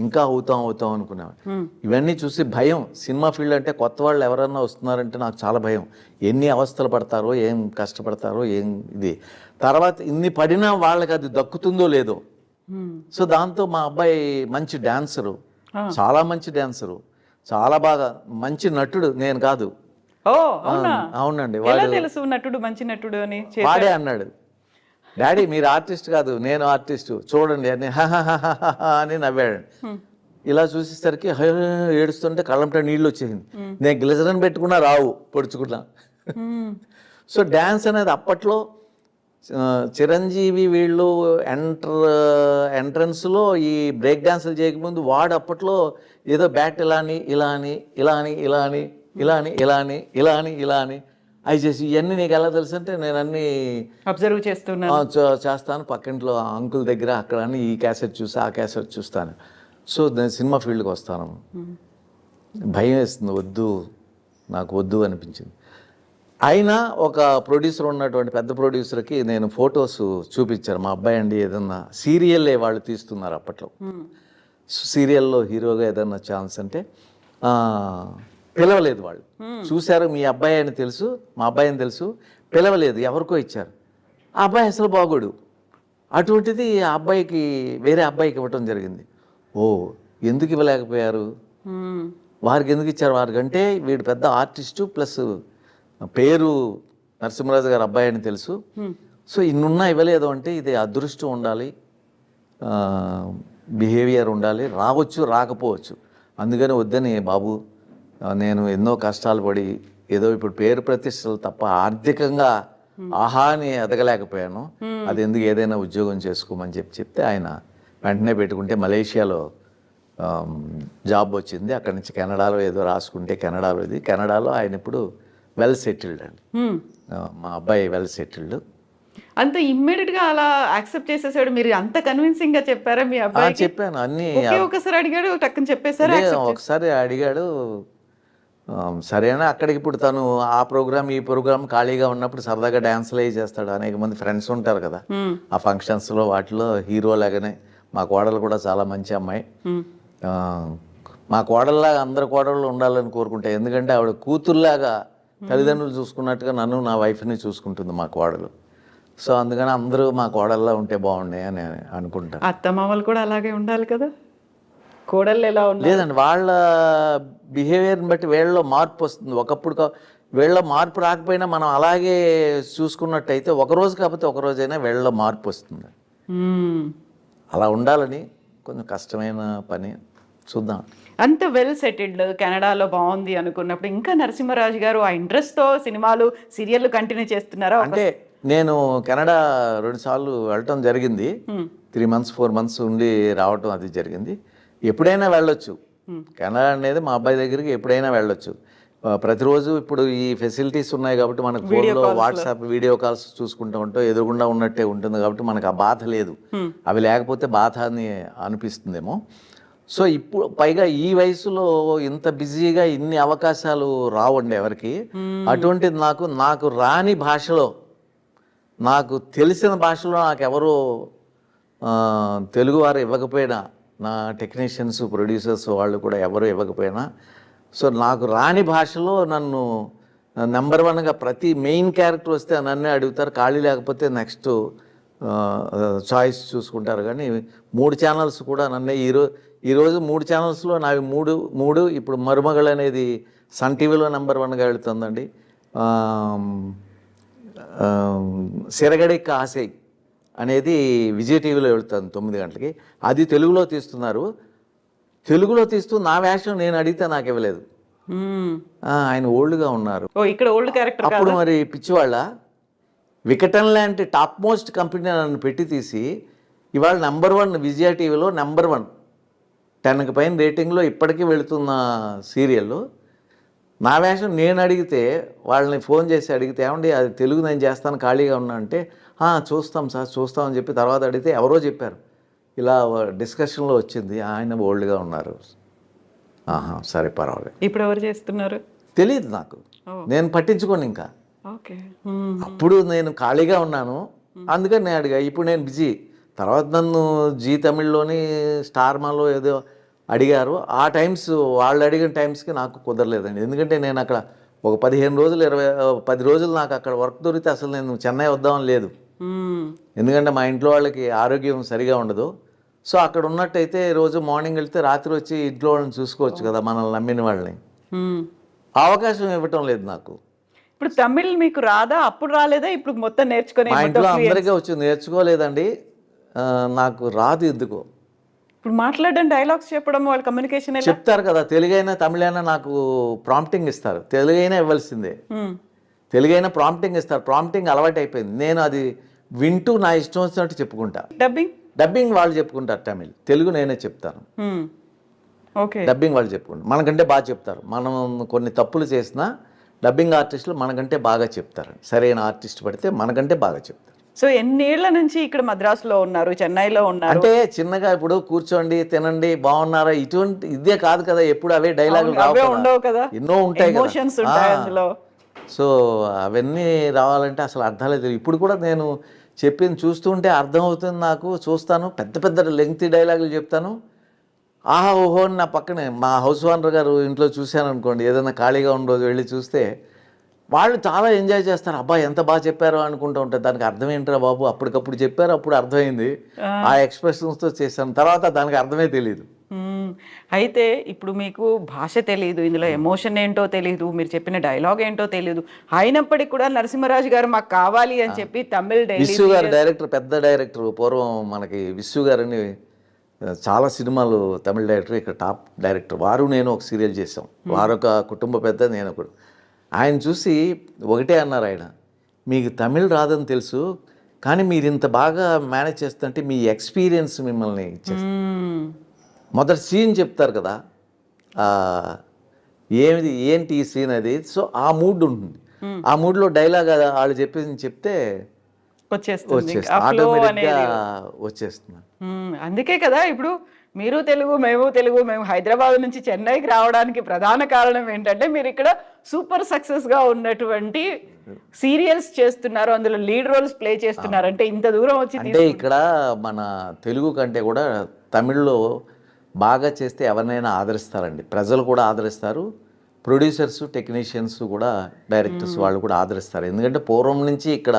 C: ఇంకా అవుతాం అనుకునేవాడు. ఇవన్నీ చూసి భయం. సినిమా ఫీల్డ్ అంటే కొత్త వాళ్ళు ఎవరన్నా వస్తున్నారంటే నాకు చాలా భయం. ఎన్ని అవస్థలు పడతారో, ఏం కష్టపడతారో, ఏం ఇది. తర్వాత ఇన్ని పడినా వాళ్ళకి అది దక్కుతుందో లేదో. సో దాంతో మా అబ్బాయి మంచి డాన్సరు, చాలా మంచి డాన్సరు, చాలా బాగా మంచి నటుడు. నేను కాదు. అవునండి,
A: తెలుసు నటుడు, మంచి నటుడు అని
C: వాడే అన్నాడు. డాడీ మీరు ఆర్టిస్ట్ కాదు, నేను ఆర్టిస్టు, చూడండి అని అని నవ్వాడు. ఇలా చూసేసరికి ఏడుస్తుంటే కళ్ళంట నీళ్ళు వచ్చేసింది. నేను గ్లిజరిన్ పెట్టుకున్నా రావు, పొడుచుకున్నా. సో డ్యాన్స్ అనేది అప్పట్లో చిరంజీవి వీళ్ళు ఎంట్రన్స్లో ఈ బ్రేక్ డాన్సులు చేయకముందు వాడు అప్పట్లో ఏదో బ్యాట్ ఇలా అని అవి చేసి, ఇవన్నీ నీకు ఎలా తెలుసు అంటే నేను అన్నీ
A: అబ్జర్వ్
C: చేస్తాను పక్కింట్లో అంకుల్ దగ్గర, అక్కడ అన్ని ఈ క్యాసెట్ చూసి ఆ క్యాసెట్ చూస్తాను. సో నేను సినిమా ఫీల్డ్కి వస్తాను. భయం వేస్తుంది, నాకు వద్దు అనిపించింది. అయినా ఒక ప్రొడ్యూసర్, ఉన్నటువంటి పెద్ద ప్రొడ్యూసర్కి నేను ఫొటోస్ చూపించాను. మా అబ్బాయి అండి ఏదన్నా సీరియల్లే వాళ్ళు తీస్తున్నారు అప్పట్లో, సీరియల్లో హీరోగా ఏదన్నా ఛాన్స్ అంటే పిలవలేదు. వాళ్ళు చూశారు, మీ అబ్బాయి అని తెలుసు, మా అబ్బాయి అని తెలుసు, పిలవలేదు, ఎవరికో ఇచ్చారు. ఆ అబ్బాయి అసలు బాగోడు. అటువంటిది ఆ అబ్బాయికి వేరే అబ్బాయికి ఇవ్వటం జరిగింది. ఎందుకు ఇవ్వలేకపోయారు? వారికి ఎందుకు ఇచ్చారు వారికంటే వీడు పెద్ద ఆర్టిస్టు ప్లస్ పేరు నరసింహరాజు గారు అబ్బాయి అని తెలుసు. సో ఇన్నున్నా ఇవ్వలేదు అంటే ఇది అదృష్టం ఉండాలి, బిహేవియర్ ఉండాలి, రావచ్చు రాకపోవచ్చు. అందుకని వద్దని బాబు నేను ఎన్నో కష్టాలు పడి ఏదో ఇప్పుడు పేరు ప్రతిష్టలు తప్ప ఆర్థికంగా ఆహాని ఎదగలేకపోయాను, అది ఎందుకు ఏదైనా ఉద్యోగం చేసుకోమని చెప్తే ఆయన వెంటనే పెట్టుకుంటే మలేషియాలో జాబ్ వచ్చింది. అక్కడి నుంచి కెనడాలో ఏదో రాసుకుంటే కెనడాలో ఆయన ఇప్పుడు వెల్ సెటిల్డ్ అండి. మా అబ్బాయి వెల్ సెటిల్డ్.
A: అంత ఇమ్మీడియట్ గా అలా యాక్సెప్ట్ చేసేసాడు. మీరు అంత కన్విన్సింగ్ గా చెప్పారా మీ అబ్బాయి?
C: చెప్పాను అన్ని.
A: ఒకసారి అడిగాడు టక్కుని చెప్పేశారా?
C: ఒకసారి అడిగాడు సరేనా. అక్కడికి ఇప్పుడు తను ఆ ప్రోగ్రామ్ ఈ ప్రోగ్రామ్ ఖాళీగా ఉన్నప్పుడు సరదాగా డాన్స్లు అవి చేస్తాడు. అనేక మంది ఫ్రెండ్స్ ఉంటారు కదా ఆ ఫంక్షన్స్లో, వాటిలో హీరో లాగానే మా కోడలు కూడా చాలా మంచి అమ్మాయి. మా కోడల్లాగా అందరు కోడళ్ళు ఉండాలని కోరుకుంటా. ఎందుకంటే ఆవిడ కూతుర్లాగా తల్లిదండ్రులు చూసుకున్నట్టుగా నన్ను నా వైఫ్ని చూసుకుంటుంది మా కోడలు. సో అందుకని అందరూ మా కోడల్లా ఉంటే బాగుండే అని అనుకుంటాను.
A: అత్తమామలు కూడా అలాగే ఉండాలి కదా. కోడళ్ళు ఎలా ఉండాలి?
C: లేదండి, వాళ్ళ బిహేవియర్ని బట్టి వీళ్ళలో మార్పు వస్తుంది. ఒకప్పుడు వీళ్ళలో మార్పు రాకపోయినా మనం అలాగే చూసుకున్నట్టయితే ఒకరోజు కాకపోతే ఒకరోజైనా వీళ్ళలో మార్పు వస్తుంది. అలా ఉండాలని కొంచెం కష్టమైన పని. చూద్దాం.
A: అంత వెల్ సెటిల్డ్ కెనడాలో బాగుంది అనుకున్నప్పుడు ఇంకా నరసింహరాజు గారు ఆ ఇంట్రెస్ట్తో సినిమాలు సీరియల్ కంటిన్యూ చేస్తున్నారా?
C: అంటే నేను కెనడా 2 సార్లు వెళ్ళటం జరిగింది. 3 months 4 months ఉండి రావటం అది జరిగింది. ఎప్పుడైనా వెళ్ళొచ్చు. కెనడా అనేది మా అబ్బాయి దగ్గరికి ఎప్పుడైనా వెళ్ళొచ్చు. ప్రతిరోజు ఇప్పుడు ఈ ఫెసిలిటీస్ ఉన్నాయి కాబట్టి మనకు ఫోన్లో వాట్సాప్ వీడియో కాల్స్ చూసుకుంటూ ఉంటాం, ఎదురుగుండా ఉన్నట్టే ఉంటుంది కాబట్టి మనకు ఆ బాధ లేదు. అవి లేకపోతే బాధ అని అనిపిస్తుందేమో. సో ఇప్పుడు పైగా ఈ వయసులో ఇంత బిజీగా ఇన్ని అవకాశాలు రావండి ఎవరికి. అటువంటిది నాకు రాని భాషలో, నాకు తెలిసిన భాషలో నాకు ఎవరో తెలుగువారు ఇవ్వకపోయినా, నా టెక్నీషియన్స్ ప్రొడ్యూసర్స్ వాళ్ళు కూడా ఎవరు ఇవ్వకపోయినా, సో నాకు రాని భాషలో నన్ను నెంబర్ 1గా ప్రతి మెయిన్ క్యారెక్టర్ వస్తే నన్నే అడుగుతారు. ఖాళీ లేకపోతే నెక్స్ట్ చాయిస్ చూసుకుంటారు. కానీ 3 ఛానల్స్ కూడా నన్నే ఈరోజు 3 ఛానల్స్లో నావి మూడు ఇప్పుడు మరుమగళ్ళు అనేది సన్ టీవీలో నెంబర్ 1గా వెళుతుందండి. సిరగడెక్క ఆశై అనేది విజయ్ టీవీలో వెళుతుంది 9 గంటలకి. అది తెలుగులో తీస్తున్నారు. తెలుగులో తీస్తూ నా వేషం నేను అడిగితే నాకు ఇవ్వలేదు. ఆయన ఓల్డ్గా ఉన్నారు.
A: ఇక్కడ ఓల్డ్ క్యారెక్టర్.
C: అప్పుడు మరి పిచ్చివాళ్ళ వికటన్ లాంటి టాప్ మోస్ట్ కంపెనీ నన్ను పెట్టి తీసి ఇవాళ నెంబర్ 1 విజయ టీవీలో నెంబర్ 1 10కి పైన రేటింగ్లో ఇప్పటికీ వెళుతున్న సీరియల్లో నా వేషం నేను అడిగితే, వాళ్ళని ఫోన్ చేసి అడిగితే ఏమండి అది తెలుగు నేను చేస్తాను ఖాళీగా ఉన్నా అంటే చూస్తాం సార్ చూస్తామని చెప్పి తర్వాత అడిగితే ఎవరో చెప్పారు ఇలా డిస్కషన్లో వచ్చింది ఆయన ఓల్డ్గా ఉన్నారు. సరే పర్వాలేదు.
A: ఇప్పుడు ఎవరు చేస్తున్నారు
C: తెలియదు నాకు, నేను పట్టించుకోను ఇంకా. అప్పుడు నేను ఖాళీగా ఉన్నాను అందుకని నేను అడిగా. ఇప్పుడు నేను బిజీ. తర్వాత నన్ను జీ తమిళ్లోని స్టార్మాలో ఏదో అడిగారు. ఆ టైమ్స్ వాళ్ళు అడిగిన టైమ్స్కి నాకు కుదరలేదండి. ఎందుకంటే నేను అక్కడ ఒక 15 రోజులు 10 రోజులు నాకు అక్కడ వర్క్ దొరికితే అసలు నేను చెన్నై వద్దామని లేదు. ఎందుకంటే మా ఇంట్లో వాళ్ళకి ఆరోగ్యం సరిగా ఉండదు. సో అక్కడ ఉన్నట్టయితే రోజు మార్నింగ్ వెళ్తే రాత్రి వచ్చి ఇంట్లో వాళ్ళని చూసుకోవచ్చు కదా, మనల్ని నమ్మిన వాళ్ళని. అవకాశం ఇవ్వటం లేదు నాకు.
A: ఇప్పుడు తమిళ్ మీకు రాదా? అప్పుడు రాలేదా? ఇప్పుడు మొత్తం నేర్చుకునే?
C: మా ఇంట్లో అందరికీ వచ్చి నేర్చుకోలేదండి, నాకు రాదు ఎందుకో.
A: ఇప్పుడు మాట్లాడడం, డైలాగ్స్ చెప్పడం, వాళ్ళ కమ్యూనికేషన్
C: చెప్తారు కదా. తెలుగైనా తమిళైనా నాకు ప్రాంప్టింగ్ ఇస్తారు. తెలుగైనా ఇవ్వాల్సిందే. తెలుగైనా ప్రాంప్టింగ్ ఇస్తారు. ప్రాంప్టింగ్ అలవాటు అయిపోయింది. నేను అది వింటూ నా ఇష్టం వచ్చినట్టు చెప్పుకుంటా. డబ్బింగ్ వాళ్ళు చెప్పుకుంటారు తమిళ్, తెలుగు నేనే చెప్తాను. డబ్బింగ్ వాళ్ళు చెప్పుకుంటారు. మనకంటే బాగా చెప్తారు. మనం కొన్ని తప్పులు చేసినా డబ్బింగ్ ఆర్టిస్టులు మనకంటే బాగా చెప్తారు. సరైన ఆర్టిస్ట్ పడితే మనకంటే బాగా చెప్తారు.
A: సో ఎన్నేళ్ల నుంచి ఇక్కడ మద్రాసులో ఉన్నారు, చెన్నైలో ఉన్నారు?
C: అంటే చిన్నగా ఇప్పుడు కూర్చోండి తినండి బాగున్నారా ఇటువంటి ఇదే కాదు కదా, ఎప్పుడు అవే డైలాగులు
A: ఉండవు కదా,
C: ఎన్నో ఉంటాయి
A: అందులో.
C: సో అవన్నీ రావాలంటే అసలు అర్థాలే తెలియదు. ఇప్పుడు కూడా నేను చెప్పింది చూస్తుంటే అర్థమవుతుంది నాకు. చూస్తాను, పెద్ద పెద్ద లెంగ్తీ డైలాగులు చెప్తాను. ఆహా ఓహో అని నా పక్కనే మా హౌస్ ఓనర్ గారు ఇంట్లో చూశాను అనుకోండి, ఏదైనా ఖాళీగా ఉన్న రోజు వెళ్ళి చూస్తే వాళ్ళు చాలా ఎంజాయ్ చేస్తారు. అబ్బా ఎంత బాగా చెప్పారో అనుకుంటూ ఉంటారు. దానికి అర్థం ఏంటరా బాబు, అప్పటికప్పుడు చెప్పారు, అప్పుడు అర్థమైంది, ఆ ఎక్స్ప్రెషన్స్తో చేశాను, తర్వాత దానికి అర్థమే తెలియదు.
A: అయితే ఇప్పుడు మీకు భాష తెలియదు, ఇందులో ఎమోషన్ ఏంటో తెలియదు, మీరు చెప్పిన డైలాగ్ ఏంటో తెలియదు, అయినప్పటికీ కూడా నరసింహరాజు గారు మాకు కావాలి అని చెప్పి తమిళ్ డైలీ
C: విశ్వ గారు డైరెక్టర్, పెద్ద డైరెక్టర్. పూర్వం మనకి విశ్వ గారని చాలా సినిమాలు తమిళ డైరెక్టర్, ఇక్కడ టాప్ డైరెక్టర్. వారు నేను ఒక సీరియల్ చేసాం. వారు ఒక కుటుంబ పెద్ద, నేను ఒకడు. ఆయన చూసి ఒకటే అన్నారు ఆయన, మీకు తమిళ్ రాదని తెలుసు కానీ మీరు ఇంత బాగా మేనేజ్ చేస్తుంటే మీ ఎక్స్పీరియన్స్ మిమ్మల్ని ఇచ్చేస్తుంది. మొదటి సీన్ చెప్తారు కదా, ఏంటి ఈ సీన్ అది. సో ఆ మూడ్ ఉంటుంది. ఆ మూడ్లో డైలాగ్ వాళ్ళు చెప్తే
A: వచ్చేస్తుంది,
C: ఆటోమేటిక్గా వచ్చేస్తుంది.
A: అందుకే కదా ఇప్పుడు మీరు తెలుగు, మేము తెలుగు, మేము హైదరాబాద్ నుంచి చెన్నైకి రావడానికి ప్రధాన కారణం ఏంటంటే మీరు ఇక్కడ సూపర్ సక్సెస్ గా ఉన్నటువంటి సీరియల్స్ చేస్తున్నారు, అందులో లీడ్ రోల్స్ ప్లే చేస్తున్నారు. అంటే ఇంత దూరం వచ్చి
C: అంటే ఇక్కడ మన తెలుగు కంటే కూడా తమిళ్లో బాగా చేస్తే ఎవరినైనా ఆదరిస్తారండి. ప్రజలు కూడా ఆదరిస్తారు, ప్రొడ్యూసర్స్, టెక్నీషియన్స్ కూడా, డైరెక్టర్స్ వాళ్ళు కూడా ఆదరిస్తారు. ఎందుకంటే పూర్వం నుంచి ఇక్కడ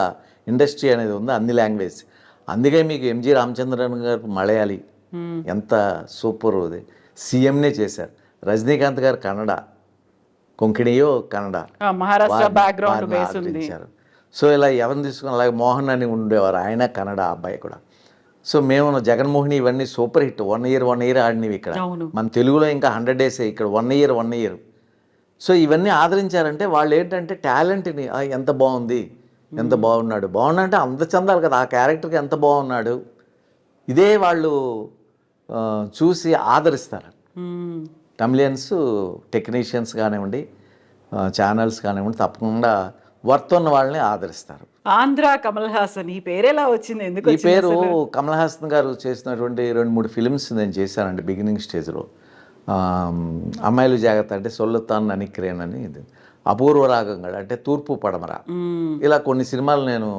C: ఇండస్ట్రీ అనేది ఉంది, అన్ని లాంగ్వేజ్. అందుకే మీకు ఎంజి రామచంద్రన్ గారు మలయాళీ, ఎంత సూపర్ అది, సీఎంనే చేశారు. రజనీకాంత్ గారు కన్నడ, కొంకణియో కన్నడ,
A: మహారాష్ట్ర బ్యాక్గ్రౌండ్ ఆదరించారు.
C: సో ఇలా ఎవరిని తీసుకుని, అలాగే మోహన్ అని ఉండేవారు, ఆయన కన్నడ అబ్బాయి కూడా. సో మేము జగన్మోహిని ఇవన్నీ సూపర్ హిట్, 1 year ఆడినవి ఇక్కడ. మన తెలుగులో ఇంకా 100 days, ఇక్కడ 1 year. సో ఇవన్నీ ఆదరించారంటే వాళ్ళు ఏంటంటే టాలెంట్ని, ఎంత బాగుంది, ఎంత బాగున్నాడు అంటే అంత చందాలి కదా, ఆ క్యారెక్టర్కి ఎంత బాగున్నాడు, ఇదే వాళ్ళు చూసి ఆదరిస్తారు. తమిళియన్స్, టెక్నీషియన్స్ కానివ్వండి, ఛానల్స్ కానివ్వండి, తప్పకుండా వర్త్ ఉన్న వాళ్ళని ఆదరిస్తారు.
A: ఆంధ్ర కమల్ హాసన్, ఈ పేరు ఎలా వచ్చింది? ఎందుకు
C: ఈ పేరు కమల్ హాసన్ గారు చేసినటువంటి 2-3 ఫిలిమ్స్ నేను చేశానండి బిగినింగ్ స్టేజ్లో. అమ్మాయిలు జాగ్రత్త అంటే సొల్లుతాన్ ననిక్రేన్ అని, ఇది అపూర్వ రాగంగా అంటే తూర్పు పడమర, ఇలా కొన్ని సినిమాలు నేను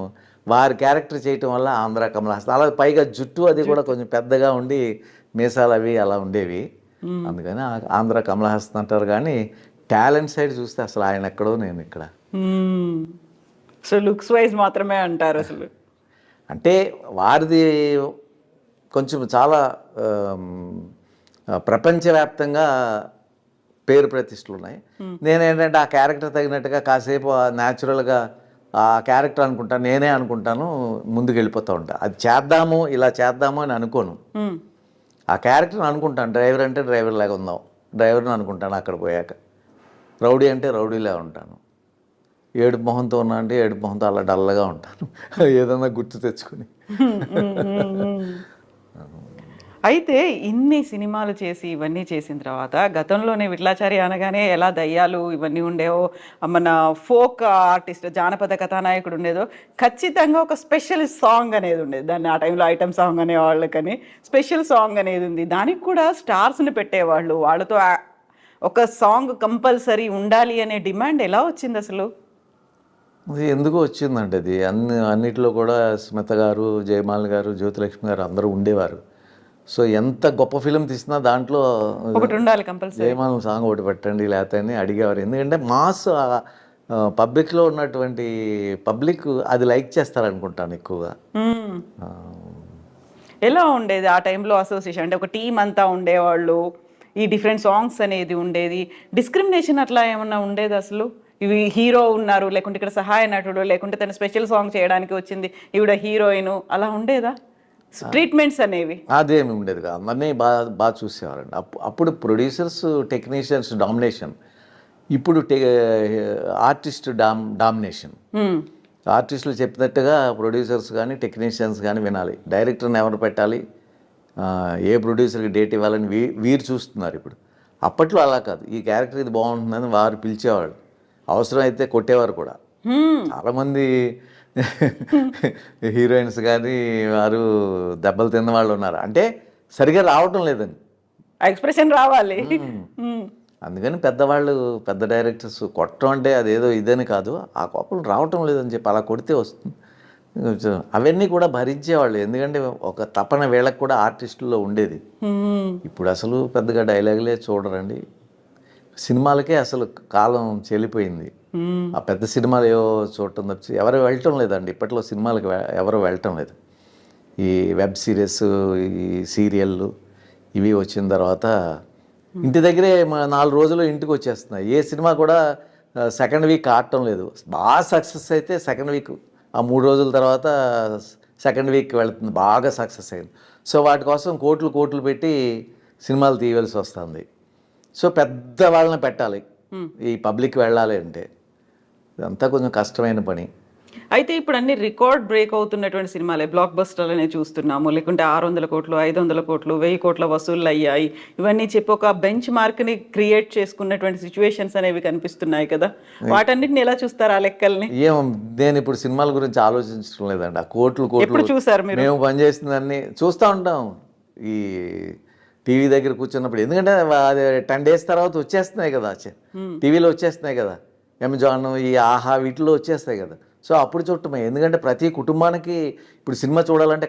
C: వారి క్యారెక్టర్ చేయటం వల్ల ఆంధ్ర కమల్ హాసన్. అలా పైగా జుట్టు అది కూడా కొంచెం పెద్దగా ఉండి మీసాలు అవి అలా ఉండేవి, అందుకని ఆంధ్ర కమల్ హాసన్ అంటారు. కానీ టాలెంట్ సైడ్ చూస్తే అసలు ఆయన ఎక్కడో, నేను ఇక్కడ.
A: సో లుక్స్ వైజ్ మాత్రమే అంటారు అసలు?
C: అంటే వారిది కొంచెం చాలా ప్రపంచవ్యాప్తంగా పేరు ప్రతిష్టలు ఉన్నాయి. నేనేంటంటే ఆ క్యారెక్టర్ తగినట్టుగా కాసేపు న్యాచురల్గా ఆ క్యారెక్టర్ అనుకుంటాను, నేనే అనుకుంటాను, ముందుకు వెళ్ళిపోతూ ఉంటాను. అది చేద్దాము, ఇలా చేద్దాము అని అనుకోను, ఆ క్యారెక్టర్ని అనుకుంటాను. డ్రైవర్ అంటే డ్రైవర్ లాగా ఉందాం, డ్రైవర్ని అనుకుంటాను. అక్కడ పోయాక రౌడీ అంటే రౌడీలా ఉంటాను, ఏడుపు మొహంతో ఉన్నా అంటే ఏడుపు మొహంతో అలా డల్గా ఉంటాను, ఏదన్నా గుర్తు తెచ్చుకొని.
A: అయితే ఇన్ని సినిమాలు చేసి ఇవన్నీ చేసిన తర్వాత, గతంలోనే విట్లాచారి అనగానే ఎలా దయ్యాలు ఇవన్నీ ఉండేవో, మన ఫోక్ ఆర్టిస్ట్, జానపద కథానాయకుడు ఉండేదో, ఖచ్చితంగా ఒక స్పెషల్ సాంగ్ అనేది ఉండేది. దాన్ని ఆ టైంలో ఐటమ్ సాంగ్ అనేవాళ్ళకని స్పెషల్ సాంగ్ అనేది ఉంది. దానికి కూడా స్టార్స్ని పెట్టేవాళ్ళు, వాళ్ళతో ఒక సాంగ్ కంపల్సరీ ఉండాలి అనే డిమాండ్ ఎలా వచ్చింది అసలు?
C: అది ఎందుకు వచ్చిందంటే, అది అన్నిటిలో కూడా స్మిత గారు, జయమాల్ గారు, జ్యోతిలక్ష్మి గారు అందరూ ఉండేవారు. సో ఎంత గొప్ప ఫిలిం తీసినా దాంట్లో
A: ఒకటి ఉండాలి కంపల్సరీ,
C: జయమాల్ సాంగ్ ఒకటి పెట్టండి లేకపోతే అని అడిగేవారు. ఎందుకంటే మాస్ పబ్లిక్లో ఉన్నటువంటి పబ్లిక్ అది లైక్ చేస్తారనుకుంటాను ఎక్కువగా.
A: ఎలా ఉండేది ఆ టైంలో అసోసియేషన్? అంటే ఒక టీం అంతా ఉండేవాళ్ళు, ఈ డిఫరెంట్ సాంగ్స్ అనేది ఉండేది, డిస్క్రిమినేషన్ అట్లా ఏమన్నా ఉండేది అసలు? ఇవి హీరో ఉన్నారు, లేకుంటే ఇక్కడ సహాయ నటుడు, లేకుంటే తన స్పెషల్ సాంగ్ చేయడానికి వచ్చింది ఈవిడ హీరోయిన్, అలా ఉండేదా ట్రీట్మెంట్స్ అనేవి?
C: అదేమి ఉండేది కాదు, అందరినీ బాగా చూసేవారండి. అప్పుడు ప్రొడ్యూసర్స్, టెక్నీషియన్స్ డామినేషన్, ఇప్పుడు ఆర్టిస్ట్ డామినేషన్. ఆర్టిస్టులు చెప్పినట్టుగా ప్రొడ్యూసర్స్ కానీ టెక్నీషియన్స్ కానీ వినాలి, డైరెక్టర్ని ఎవరు పెట్టాలి, ఏ ప్రొడ్యూసర్కి డేట్ ఇవ్వాలని వీరు చూస్తున్నారు ఇప్పుడు. అప్పట్లో అలా కాదు, ఈ క్యారెక్టర్ ఇది బాగుంటుందని వారు పిలిచేవాళ్ళు, అవసరం అయితే కొట్టేవారు కూడా. చాలామంది హీరోయిన్స్ కానీ వారు దెబ్బలు తిన్న వాళ్ళు ఉన్నారు, అంటే సరిగా రావటం లేదని,
A: ఎక్స్ప్రెషన్ రావాలి.
C: అందుకని పెద్దవాళ్ళు, పెద్ద డైరెక్టర్స్ కొట్టడం అంటే అదేదో ఇదని కాదు, ఆ కోపం రావటం లేదని చెప్పి అలా కొడితే వస్తుంది. అవన్నీ కూడా భరించేవాళ్ళు, ఎందుకంటే ఒక తపన వీళ్ళకి కూడా ఆర్టిస్టుల్లో ఉండేది. ఇప్పుడు అసలు పెద్దగా డైలాగులే చూడరండి, సినిమాలకే అసలు కాలం చెల్లిపోయింది. ఆ పెద్ద సినిమాలు ఏవో చూడటం తప్పి ఎవరు వెళ్ళటం లేదండి ఇప్పట్లో, సినిమాలకు ఎవరు వెళ్ళటం లేదు. ఈ వెబ్ సిరీస్, ఈ సీరియళ్ళు, ఇవి వచ్చిన తర్వాత ఇంటి దగ్గరే 4 రోజులు ఇంటికి వచ్చేస్తున్నాయి. ఏ సినిమా కూడా సెకండ్ వీక్ ఆడటం లేదు. బాగా సక్సెస్ అయితే సెకండ్ వీక్, ఆ 3 రోజుల తర్వాత సెకండ్ వీక్ వెళుతుంది, బాగా సక్సెస్ అయింది. సో వాటి కోసం కోట్లు పెట్టి సినిమాలు తీయవలసి వస్తుంది. సో పెద్ద వాళ్ళని పెట్టాలి ఈ పబ్లిక్ వెళ్ళాలి అంటే, ఇదంతా కొంచెం కష్టమైన పని.
A: అయితే ఇప్పుడు అన్ని రికార్డ్ బ్రేక్ అవుతున్నటువంటి సినిమాలే బ్లాక్ బస్టర్లు అనే చూస్తున్నాము, లేకుంటే 600 కోట్లు 500 కోట్లు 1000 కోట్ల వసూళ్ళు అయ్యాయి, ఇవన్నీ చెప్పి ఒక బెంచ్ మార్క్ని క్రియేట్ చేసుకున్నటువంటి సిచ్యువేషన్స్ అనేవి కనిపిస్తున్నాయి కదా, వాటన్నిటిని ఎలా చూస్తారు ఆ లెక్కల్ని?
C: నేను ఇప్పుడు సినిమాల గురించి ఆలోచించడం లేదండి. ఆ కోట్లు
A: ఎప్పుడు చూసారు మీరు?
C: మేము పనిచేసిందన్నీ చూస్తూ ఉంటాం ఈ టీవీ దగ్గర కూర్చున్నప్పుడు. ఎందుకంటే అది 10 days తర్వాత వచ్చేస్తున్నాయి కదా, టీవీలో వచ్చేస్తున్నాయి కదా, అమెజాన్ ఈ ఆహా వీటిలో వచ్చేస్తాయి కదా. సో అప్పుడు చూడటమే. ఎందుకంటే ప్రతి కుటుంబానికి ఇప్పుడు సినిమా చూడాలంటే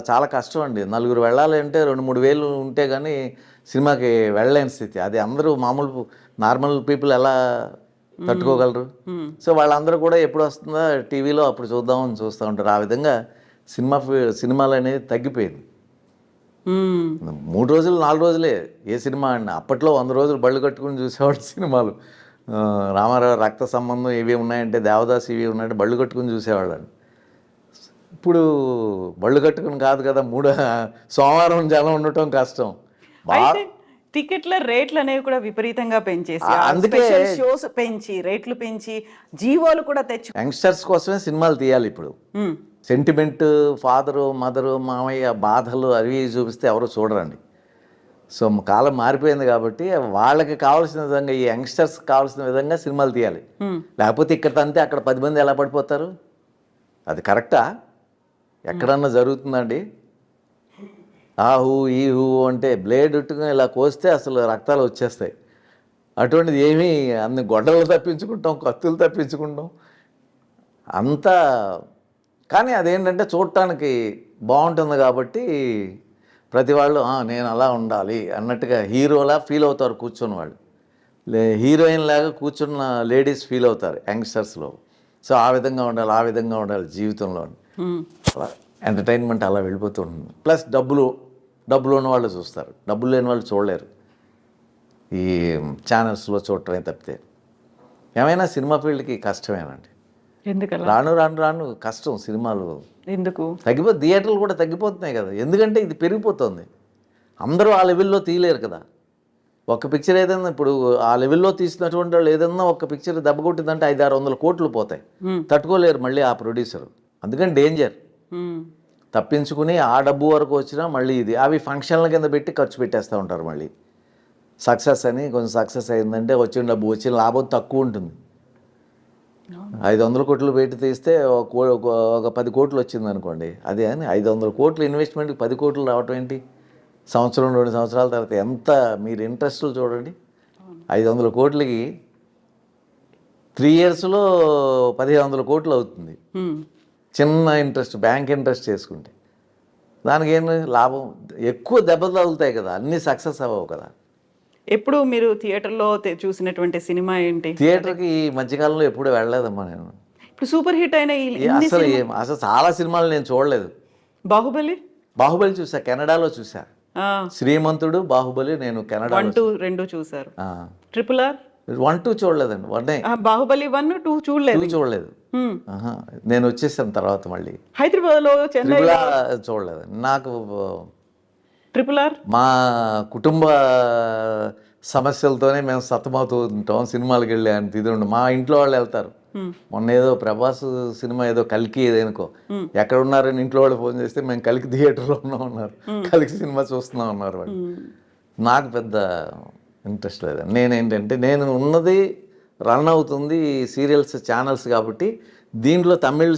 C: చాలా కష్టం అండి. 4 వెళ్ళాలి అంటే 2-3 వేలు ఉంటే కానీ సినిమాకి వెళ్ళలేని స్థితి. అది అందరూ మామూలు నార్మల్ పీపుల్ ఎలా తట్టుకోగలరు? సో వాళ్ళందరూ కూడా ఎప్పుడు వస్తుందో టీవీలో అప్పుడు చూద్దామని చూస్తూ ఉంటారు. ఆ విధంగా సినిమాలు అనేది తగ్గిపోయింది. 3 రోజులు 4 రోజులే ఏ సినిమా అండి. అప్పట్లో 100 రోజులు బళ్ళు కట్టుకుని చూసేవాడు సినిమాలు. రామారావు రక్త సంబంధం ఇవి ఉన్నాయంటే, దేవదాస్ ఇవి ఉన్నాయంటే బళ్ళు కట్టుకుని చూసేవాళ్ళని. ఇప్పుడు బళ్ళు కట్టుకుని కాదు కదా, సోమవారం జనం ఉండటం కష్టం.
A: టికెట్ల రేట్లు అనేవి కూడా విపరీతంగా పెంచేసి,
C: అందుకే
A: షోస్ పెంచి రేట్లు పెంచి జీవోలు కూడా తెచ్చు.
C: యంగ్స్టర్స్ కోసమే సినిమాలు తీయాలి ఇప్పుడు. సెంటిమెంట్, ఫాదరు మదరు మామయ్య బాధలు అవి చూపిస్తే ఎవరు చూడరండి. సో కాలం మారిపోయింది కాబట్టి వాళ్ళకి కావాల్సిన విధంగా, ఈ యంగ్స్టర్స్ కావాల్సిన విధంగా సినిమాలు తీయాలి. లేకపోతే ఇక్కడ తంతే అక్కడ 10 మంది ఎలా పడిపోతారు? అది కరెక్టా? ఎక్కడన్నా జరుగుతుందండి? ఈ హూ అంటే బ్లేడ్ ఉట్టుకుని ఇలా కోస్తే అసలు రక్తాలు వచ్చేస్తాయి. అటువంటిది ఏమీ అన్ని గొడ్డలు తప్పించుకుంటాం, కత్తులు తప్పించుకుంటాం అంతా. కానీ అదేంటంటే చూడటానికి బాగుంటుంది కాబట్టి ప్రతి వాళ్ళు నేను అలా ఉండాలి అన్నట్టుగా హీరోలా ఫీల్ అవుతారు కూర్చున్న వాళ్ళు. హీరోయిన్ లాగా కూర్చున్న లేడీస్ ఫీల్ అవుతారు యంగ్స్టర్స్లో. సో ఆ విధంగా ఉండాలి జీవితంలో. అలా ఎంటర్టైన్మెంట్ అలా వెళ్ళిపోతూ ఉంటుంది. ప్లస్ డబ్బులు ఉన్న వాళ్ళు చూస్తారు, డబ్బులు లేని వాళ్ళు చూడలేరు. ఈ ఛానల్స్లో చూడటమే తప్పితే ఏమైనా సినిమా ఫీల్డ్కి కష్టమేనండి.
A: ఎందుకలా?
C: రాను కష్టం. సినిమాలు
A: ఎందుకు
C: థియేటర్లు కూడా తగ్గిపోతున్నాయి కదా. ఎందుకంటే ఇది పెరిగిపోతుంది. అందరూ ఆ లెవెల్లో తీయలేరు కదా. ఒక పిక్చర్ ఏదైనా ఇప్పుడు ఆ లెవెల్లో తీసినటువంటి వాళ్ళు ఏదన్నా ఒక పిక్చర్ దెబ్బ కొట్టిందంటే 500-600 కోట్లు పోతాయి. తట్టుకోలేరు మళ్ళీ ఆ ప్రొడ్యూసర్. అందుకని డేంజర్. తప్పించుకుని ఆ డబ్బు వరకు వచ్చినా మళ్ళీ ఇది అవి ఫంక్షన్ల కింద పెట్టి ఖర్చు పెట్టేస్తూ ఉంటారు. మళ్ళీ సక్సెస్ అని కొంచెం సక్సెస్ అయిందంటే వచ్చిన డబ్బు వచ్చిన లాభం తక్కువ ఉంటుంది. 500 కోట్లు పెట్టి తీస్తే ఒక 10 కోట్లు వచ్చింది అనుకోండి. అదే అని 500 కోట్లు ఇన్వెస్ట్మెంట్కి 10 కోట్లు రావటం ఏంటి? సంవత్సరం 2 సంవత్సరాల తర్వాత ఎంత మీరు ఇంట్రెస్ట్లు చూడండి. 500 కోట్లకి 3 yearsలో 1500 కోట్లు అవుతుంది. చిన్న ఇంట్రెస్ట్, బ్యాంక్ ఇంట్రెస్ట్ చేసుకుంటే దానికి ఏం లాభం? ఎక్కువ దెబ్బలు తగులుతాయి కదా, అన్నీ సక్సెస్ అవ్వవు కదా.
A: ఎప్పుడు మీరు థియేటర్లో చూసినటువంటి సినిమా ఏంటి?
C: థియేటర్కి ఈ మధ్యకాలంలో ఎప్పుడు వెళ్ళలేదమ్మా నేను.
A: ఇప్పుడు సూపర్ హిట్ అయిన
C: అసలు చాలా సినిమాలు నేను చూడలేదు. బాహుబలి చూసా, కెనడాలో చూసా. శ్రీమంతుడు, బాహుబలి నేను కెనడా
A: 1-2 చూసారు. ట్రిపుల్ ఆర్
C: 1-2 చూడలేదండి.
A: బాహుబలి 1-2 చూడలేదు.
C: నేను వచ్చేసాను తర్వాత మళ్ళీ
A: హైదరాబాద్లో
C: చూడలేదండి. నాకు
A: ట్రిపుల్ ఆర్
C: మా కుటుంబ సమస్యలతోనే మేము సతమవుతూ ఉంటాం. సినిమాలకు వెళ్ళే అంత ఇది ఉండు. మా ఇంట్లో వాళ్ళు వెళ్తారు. మొన్న ఏదో ప్రభాస్ సినిమా ఏదో కల్కి ఏదేనుకో, ఎక్కడ ఉన్నారని ఇంట్లో వాళ్ళు ఫోన్ చేస్తే మేము కలికి థియేటర్లో ఉన్నారు, కలికి సినిమా చూస్తున్నాం అన్నారు వాళ్ళు. నాకు పెద్ద ఇంట్రెస్ట్ లేదు. నేనేంటంటే నేను ఉన్నది రన్ అవుతుంది సీరియల్స్ ఛానల్స్ కాబట్టి దీంట్లో తమిళ్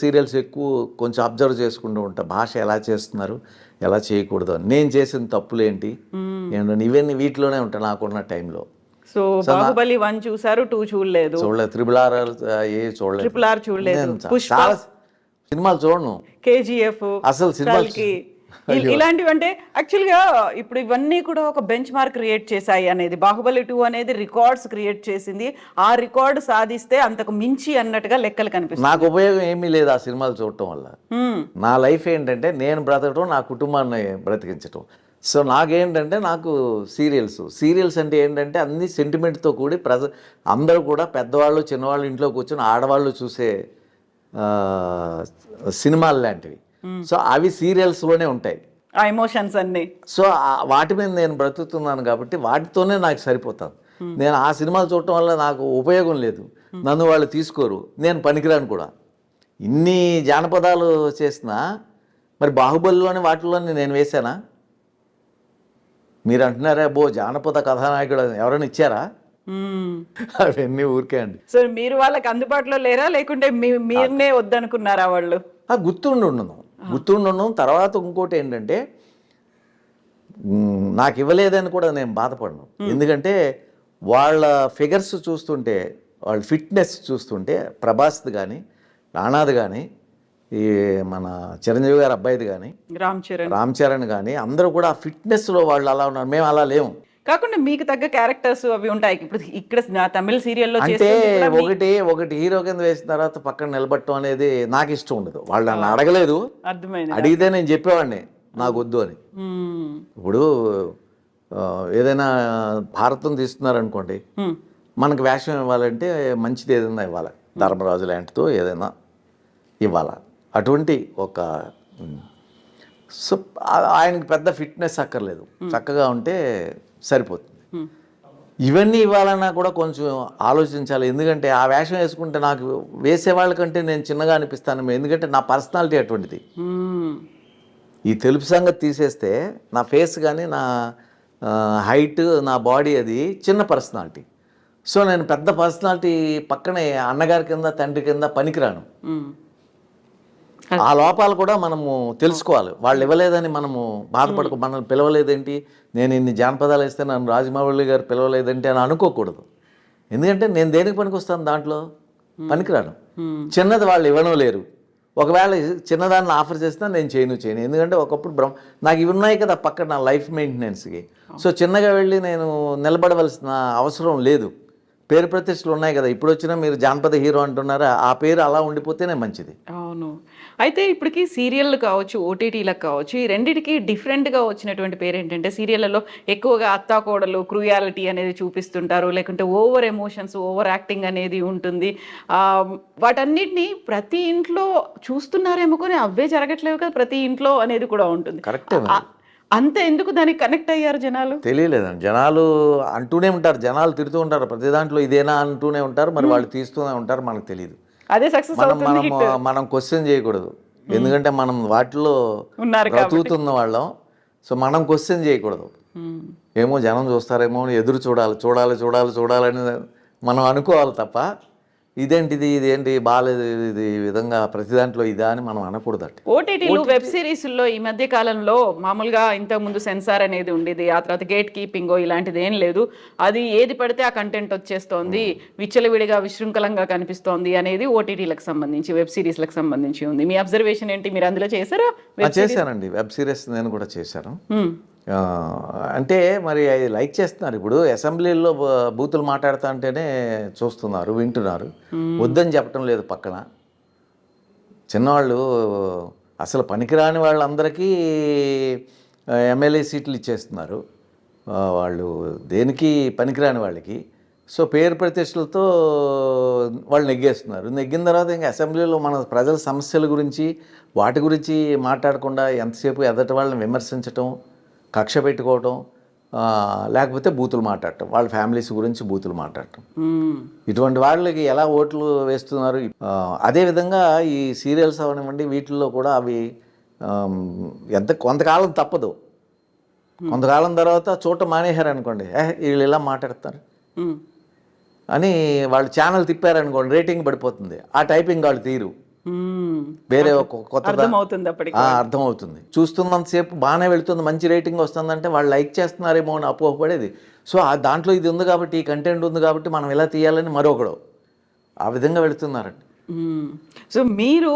C: సీరియల్స్ ఎక్కువ కొంచెం అబ్జర్వ్ చేసుకుంటూ ఉంటా. భాష ఎలా చేస్తున్నారు, ఎలా చేయకూడదు అని, నేను చేసిన తప్పులేంటి ఏంటంటే ఇవన్నీ వీటిలోనే ఉంటాయి నాకున్న టైంలో.
A: సో బాహుబలి 1 చూసారు, 2 చూడలేదు.
C: ట్రిపుల్ ఆర్ చూడలేదు. చాలా సినిమాలు చూడను.
A: KGF
C: అసలు సినిమాలు
A: ఇలాంటివి అంటే యాక్చువల్గా ఇప్పుడు ఇవన్నీ కూడా ఒక బెంచ్ మార్క్ క్రియేట్ చేశాయి అనేది. బాహుబలి 2 అనేది రికార్డ్స్ క్రియేట్ చేసింది. ఆ రికార్డు సాధిస్తే అంతకు మించి అన్నట్టుగా లెక్కలు కనిపిస్తుంది.
C: నాకు ఉపయోగం ఏమీ లేదు ఆ సినిమాలు చూడటం వల్ల. నా లైఫ్ ఏంటంటే నేను బ్రతకటం, నా కుటుంబాన్ని బ్రతికించటం. సో నాకేంటంటే నాకు సీరియల్స్ అంటే ఏంటంటే అన్ని సెంటిమెంట్తో కూడి అందరూ కూడా పెద్దవాళ్ళు చిన్నవాళ్ళు ఇంట్లో కూర్చొని ఆడవాళ్ళు చూసే సినిమాలు లాంటివి. సో అవి సీరియల్స్లోనే ఉంటాయి
A: ఆ ఎమోషన్స్ అన్ని.
C: సో వాటి మీద నేను బ్రతుకుతున్నాను కాబట్టి వాటితోనే నాకు సరిపోతాను. నేను ఆ సినిమాలు చూడటం వల్ల నాకు ఉపయోగం లేదు, నన్ను వాళ్ళు తీసుకోరు, నేను పనికిరాను కూడా. ఇన్ని జానపదాలు చేసినా మరి బాహుబలిలోని వాటిలోని నేను వేశానా? మీరు అంటున్నారా బో జానపద కథానాయకుడు ఎవరైనా ఇచ్చారా? అవన్నీ ఊరికే అండి.
A: సో మీరు వాళ్ళకి అందుబాటులో లేరా, లేకుంటే మీరునే వద్దనుకున్నారా వాళ్ళు?
C: గుర్తుండను. తర్వాత ఇంకోటి ఏంటంటే నాకు ఇవ్వలేదని కూడా నేను బాధపడను. ఎందుకంటే వాళ్ళ ఫిగర్స్ చూస్తుంటే, వాళ్ళ ఫిట్నెస్ చూస్తుంటే, ప్రభాస్ది కానీ రాణాది కానీ ఈ మన చిరంజీవి గారి అబ్బాయిది కానీ రామ్ చరణ్ కానీ అందరూ కూడా ఆ ఫిట్నెస్లో వాళ్ళు అలా ఉన్నారు, మేము అలా లేము.
A: కాకుండా మీకు తగ్గ క్యారెక్టర్స్ అవి ఉంటాయి. ఇప్పుడు ఇక్కడ తమిళ సీరియల్లో
C: అంటే ఒకటి హీరో కింద వేసిన తర్వాత పక్కన నిలబట్టడం అనేది నాకు ఇష్టం ఉండదు. వాళ్ళు నన్ను అడగలేదు, అడిగితే నేను చెప్పేవాడిని నాకు వద్దు అని. ఇప్పుడు ఏదైనా భారతం తీస్తున్నారనుకోండి, మనకు వేషం ఇవ్వాలంటే మంచిది ఏదైనా ఇవ్వాలి, ధర్మరాజు లాంటితో ఏదైనా ఇవ్వాలి. అటువంటి ఒక సో ఆయనకి పెద్ద ఫిట్నెస్ అక్కర్లేదు, చక్కగా ఉంటే సరిపోతుంది. ఇవన్నీ ఇవ్వాలన్నా కూడా కొంచెం ఆలోచించాలి. ఎందుకంటే ఆ వేషం వేసుకుంటే నాకు వేసేవాళ్ళకంటే నేను చిన్నగా అనిపిస్తాను, ఎందుకంటే నా పర్సనాలిటీ అటువంటిది. ఈ తెలుపు సంగతి తీసేస్తే నా ఫేస్ కానీ నా హైట్ నా బాడీ అది చిన్న పర్సనాలిటీ. సో నేను పెద్ద పర్సనాలిటీ పక్కనే అన్నగారి కింద తండ్రి కింద పనికిరాను. ఆ లోపాలు కూడా మనము తెలుసుకోవాలి. వాళ్ళు ఇవ్వలేదని మనము బాధపడకు, మనల్ని పిలవలేదేంటి, నేను ఇన్ని జానపదాలు వేస్తే నన్ను రాజమౌళి గారు పిలవలేదంటే అని అనుకోకూడదు. ఎందుకంటే నేను దేనికి పనికొస్తాను, దాంట్లో పనికిరాను. చిన్నది వాళ్ళు ఇవ్వడం లేరు, ఒకవేళ చిన్నదాన్ని ఆఫర్ చేసినా నేను చేయను. ఎందుకంటే ఒకప్పుడు నాకు ఇవి ఉన్నాయి కదా పక్కన నా లైఫ్ మెయింటెనెన్స్కి. సో చిన్నగా వెళ్ళి నేను నిలబడవలసిన అవసరం లేదు. పేరు ప్రతిష్టలు ఉన్నాయి కదా, ఇప్పుడు వచ్చినా మీరు జానపద హీరో అంటున్నారా, ఆ పేరు అలా ఉండిపోతేనే మంచిది.
A: అవును. అయితే ఇప్పటికి సీరియళ్ళు కావచ్చు, ఓటీటీలకు కావచ్చు, ఈ రెండింటికి డిఫరెంట్గా వచ్చినటువంటి పేరు ఏంటంటే, సీరియళ్ళలో ఎక్కువగా అత్తాకోడలు క్రూయాలిటీ అనేది చూపిస్తుంటారు, లేకుంటే ఓవర్ ఎమోషన్స్, ఓవర్ యాక్టింగ్ అనేది ఉంటుంది. వాటన్నిటిని ప్రతి ఇంట్లో చూస్తున్నారేమో కానీ అవే జరగట్లేవు కదా ప్రతి ఇంట్లో అనేది కూడా ఉంటుంది.
C: కరెక్టే.
A: అంత ఎందుకు దానికి కనెక్ట్ అయ్యారు జనాలు?
C: తెలియలేదండి. జనాలు అంటూనే ఉంటారు, జనాలు తిడుతూ ఉంటారు, ప్రతి దాంట్లో ఇదేనా అంటూనే ఉంటారు, మరి వాళ్ళు తీస్తూనే ఉంటారు, మనకు తెలియదు.
A: అదే సక్సెస్
C: మనం క్వశ్చన్ చేయకూడదు, ఎందుకంటే మనం వాటిలో బ్రతుకుతున్న వాళ్ళం. సో మనం క్వశ్చన్ చేయకూడదు. ఏమో జనం చూస్తారేమో ఎదురు చూడాలని మనం అనుకోవాలి తప్ప ఇదేంటి బాగాలేదు, ఇది ఈ విధంగా ప్రతి దాంట్లో ఇదా అని మనం అనకూడదట.
A: ఓటీటీలు వెబ్ సిరీస్లో ఈ మధ్య కాలంలో మామూలుగా ఇంతకుముందు సెన్సార్ అనేది ఉండేది, ఆ తర్వాత గేట్ కీపింగ్ ఇలాంటిది ఏం లేదు, అది ఏది పడితే ఆ కంటెంట్ వచ్చేస్తోంది, విచ్చలవిడిగా విశృంఖలంగా కనిపిస్తోంది అనేది ఓటీటీలకు సంబంధించి, వెబ్ సిరీస్లకు సంబంధించి ఉంది. మీ అబ్జర్వేషన్ ఏంటి? మీరు అందులో చేశారా?
C: చేశానండి, వెబ్ సిరీస్ నేను కూడా చేశాను. అంటే మరి అది లైక్ చేస్తున్నారు. ఇప్పుడు అసెంబ్లీలో బూతులు మాట్లాడుతూ అంటేనే చూస్తున్నారు, వింటున్నారు, వద్దని చెప్పటం లేదు. పక్కన చిన్నవాళ్ళు అసలు పనికిరాని వాళ్ళందరికీ ఎమ్మెల్యే సీట్లు ఇచ్చేస్తున్నారు, వాళ్ళు దేనికి పనికిరాని వాళ్ళకి. సో పేరు ప్రతిష్టలతో వాళ్ళు నెగ్గేస్తున్నారు. నెగ్గిన తర్వాత ఇంకా అసెంబ్లీలో మన ప్రజల సమస్యల గురించి వాటి గురించి మాట్లాడకుండా ఎంతసేపు ఎదటి వాళ్ళని విమర్శించటం, కక్ష పెట్టుకోవటం, లేకపోతే బూతులు మాట్లాడటం, వాళ్ళ ఫ్యామిలీస్ గురించి బూతులు మాట్లాడటం, ఇటువంటి వాళ్ళకి ఎలా ఓట్లు వేస్తున్నారు. అదేవిధంగా ఈ సీరియల్స్ అవనివ్వండి, వీటిల్లో కూడా అవి కొంతకాలం తప్పదు, కొంతకాలం తర్వాత చూడటం మానేశారు అనుకోండి, వీళ్ళు ఇలా మాట్లాడతారు అని వాళ్ళు ఛానల్ తిప్పారనుకోండి, రేటింగ్ పడిపోతుంది. ఆ టైపింగ్ వాళ్ళు తీరు, వేరే కొత్త అర్థమవుతుంది. చూస్తున్నంతసేపు బాగానే వెళుతుంది, మంచి రేటింగ్ వస్తుందంటే వాళ్ళు లైక్ చేస్తున్నారేమో అని అపోహపడేది. సో దాంట్లో ఇది ఉంది కాబట్టి, ఈ కంటెంట్ ఉంది కాబట్టి మనం ఇలా తీయాలని మరొకడు ఆ విధంగా వెళుతున్నారండి.
A: సో మీరు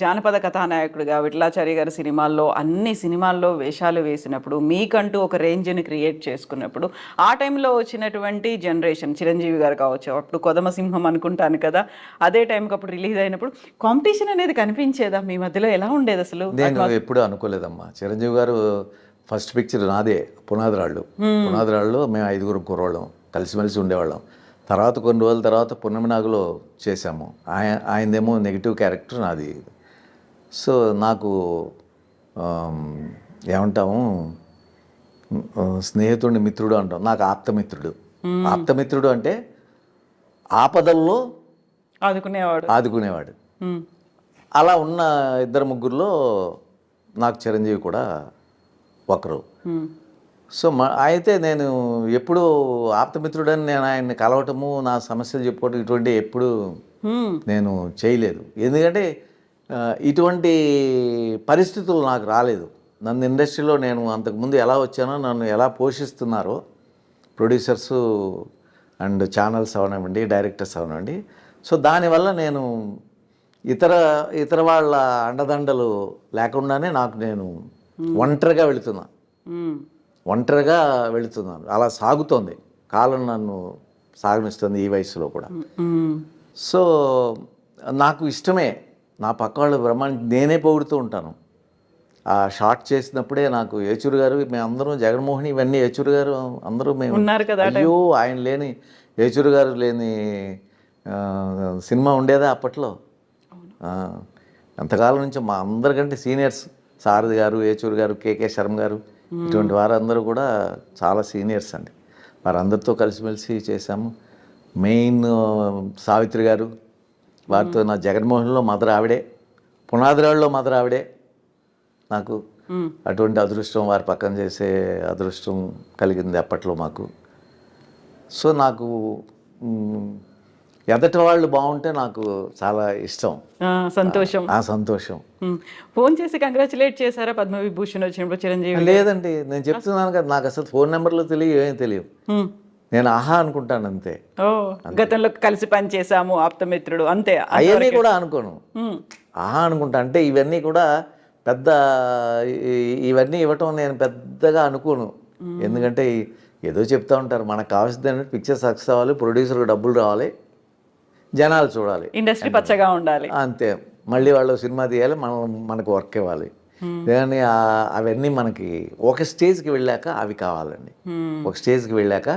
A: జానపద కథానాయకుడిగా విఠలాచారి గారి సినిమాల్లో అన్ని సినిమాల్లో వేషాలు వేసినప్పుడు, మీకంటూ ఒక రేంజ్ని క్రియేట్ చేసుకున్నప్పుడు, ఆ టైంలో వచ్చినటువంటి జనరేషన్, చిరంజీవి గారు కావచ్చు, అప్పుడు కొదమసింహం అనుకుంటాను కదా, అదే టైంకి అప్పుడు రిలీజ్ అయినప్పుడు కాంపిటీషన్ అనేది కనిపించేదా మీ మధ్యలో? ఎలా ఉండేది అసలు?
C: నేను ఎప్పుడూ అనుకోలేదమ్మా. చిరంజీవి గారు ఫస్ట్ పిక్చర్ నాదే, పునాదిరాళ్ళు. పునాదిరాళ్ళు మేము 5 కుర్రోళ్ళం కలిసిమెలిసి ఉండేవాళ్ళం. తర్వాత కొన్ని రోజుల తర్వాత పున్నమినాగులో చేశాము. ఆయనదేమో నెగిటివ్ క్యారెక్టర్, నాది. సో నాకు ఏమంటాము, స్నేహితుడిని మిత్రుడు అంటాం. నాకు ఆప్తమిత్రుడు. ఆప్తమిత్రుడు అంటే ఆపదల్లో ఆదుకునేవాడు. అలా ఉన్న 2-3లో నాకు చిరంజీవి కూడా ఒకరు. సో అయితే నేను ఎప్పుడు ఆప్తమిత్రుడని నేను ఆయన్ని కలవటము, నా సమస్యలు చెప్పుకోవటం ఇటువంటి ఎప్పుడు నేను చేయలేదు. ఎందుకంటే ఇటువంటి పరిస్థితులు నాకు రాలేదు. నన్ను ఇండస్ట్రీలో నేను అంతకుముందు ఎలా వచ్చానో, నన్ను ఎలా పోషిస్తున్నారో ప్రొడ్యూసర్సు అండ్ ఛానల్స్ అవనివ్వండి, డైరెక్టర్స్ అవనివ్వండి. సో దానివల్ల నేను ఇతర వాళ్ళ అండదండలు లేకుండానే నేను ఒంటరిగా వెళుతున్నాను. అలా సాగుతోంది కాలం, నన్ను సాగనిస్తుంది ఈ వయసులో కూడా. సో నాకు ఇష్టమే, నా పక్క వాళ్ళు నేనే పొగుడుతూ ఉంటాను. ఆ షార్ట్ చేసినప్పుడే నాకు ఏచూరు గారు, మేమందరం జగన్మోహన్ ఇవన్నీ ఏచూరు గారు అందరూ మేము
A: ఉన్నారు కదా.
C: అయ్యో ఆయన లేని, ఏచూరు గారు లేని సినిమా ఉండేదా అప్పట్లో? ఎంతకాలం నుంచి మా అందరికంటే సీనియర్స్ సారథి గారు, ఏచూరు గారు, కేకే శర్మ గారు, ఇటువంటి వారందరూ కూడా చాలా సీనియర్స్ అండి. వారందరితో కలిసిమెలిసి చేశాము. మెయిన్ సావిత్రి గారు, వారితో నా జగన్మోహన్లో మదర్ ఆవిడే, పునాదిరాళ్ళలో మదర్ ఆవిడే. నాకు అటువంటి అదృష్టం, వారి పక్కన చేసే అదృష్టం కలిగింది అప్పట్లో మాకు. సో నాకు ఎదటి వాళ్ళు బాగుంటే నాకు చాలా ఇష్టం,
A: సంతోషం.
C: ఆ సంతోషం.
A: ఫోన్ చేసి కంగ్రాచులేట్ చేశారా పద్మవిభూషణ్ వచ్చినప్పుడు చిరంజీవి?
C: లేదండి, నేను చెప్తున్నాను కదా, నాకు అసలు ఫోన్ నెంబర్లు తెలియదు, ఏమీ తెలియదు. నేను ఆహా అనుకుంటాను అంతే.
A: గతంలో కలిసి పని చేసాము, ఆప్తమిత్రుడు, అంతే.
C: అవన్నీ కూడా అనుకోను, ఆహా అనుకుంటా. అంటే ఇవన్నీ కూడా పెద్ద ఇవన్నీ ఇవ్వటం నేను పెద్దగా అనుకోను. ఎందుకంటే ఏదో చెప్తా ఉంటారు, మనకు కావాల్సింది ఏంటంటే పిక్చర్ సక్సెస్ అవ్వాలి, ప్రొడ్యూసర్కి డబ్బులు రావాలి, జనాలు చూడాలి,
A: ఇండస్ట్రీ పచ్చగా ఉండాలి,
C: అంతే. మళ్ళీ వాళ్ళు సినిమా తీయాలి, మనకు వర్క్ ఇవ్వాలి. కానీ అవన్నీ మనకి ఒక స్టేజ్కి వెళ్ళాక అవి కావాలండి. ఒక స్టేజ్కి వెళ్ళాక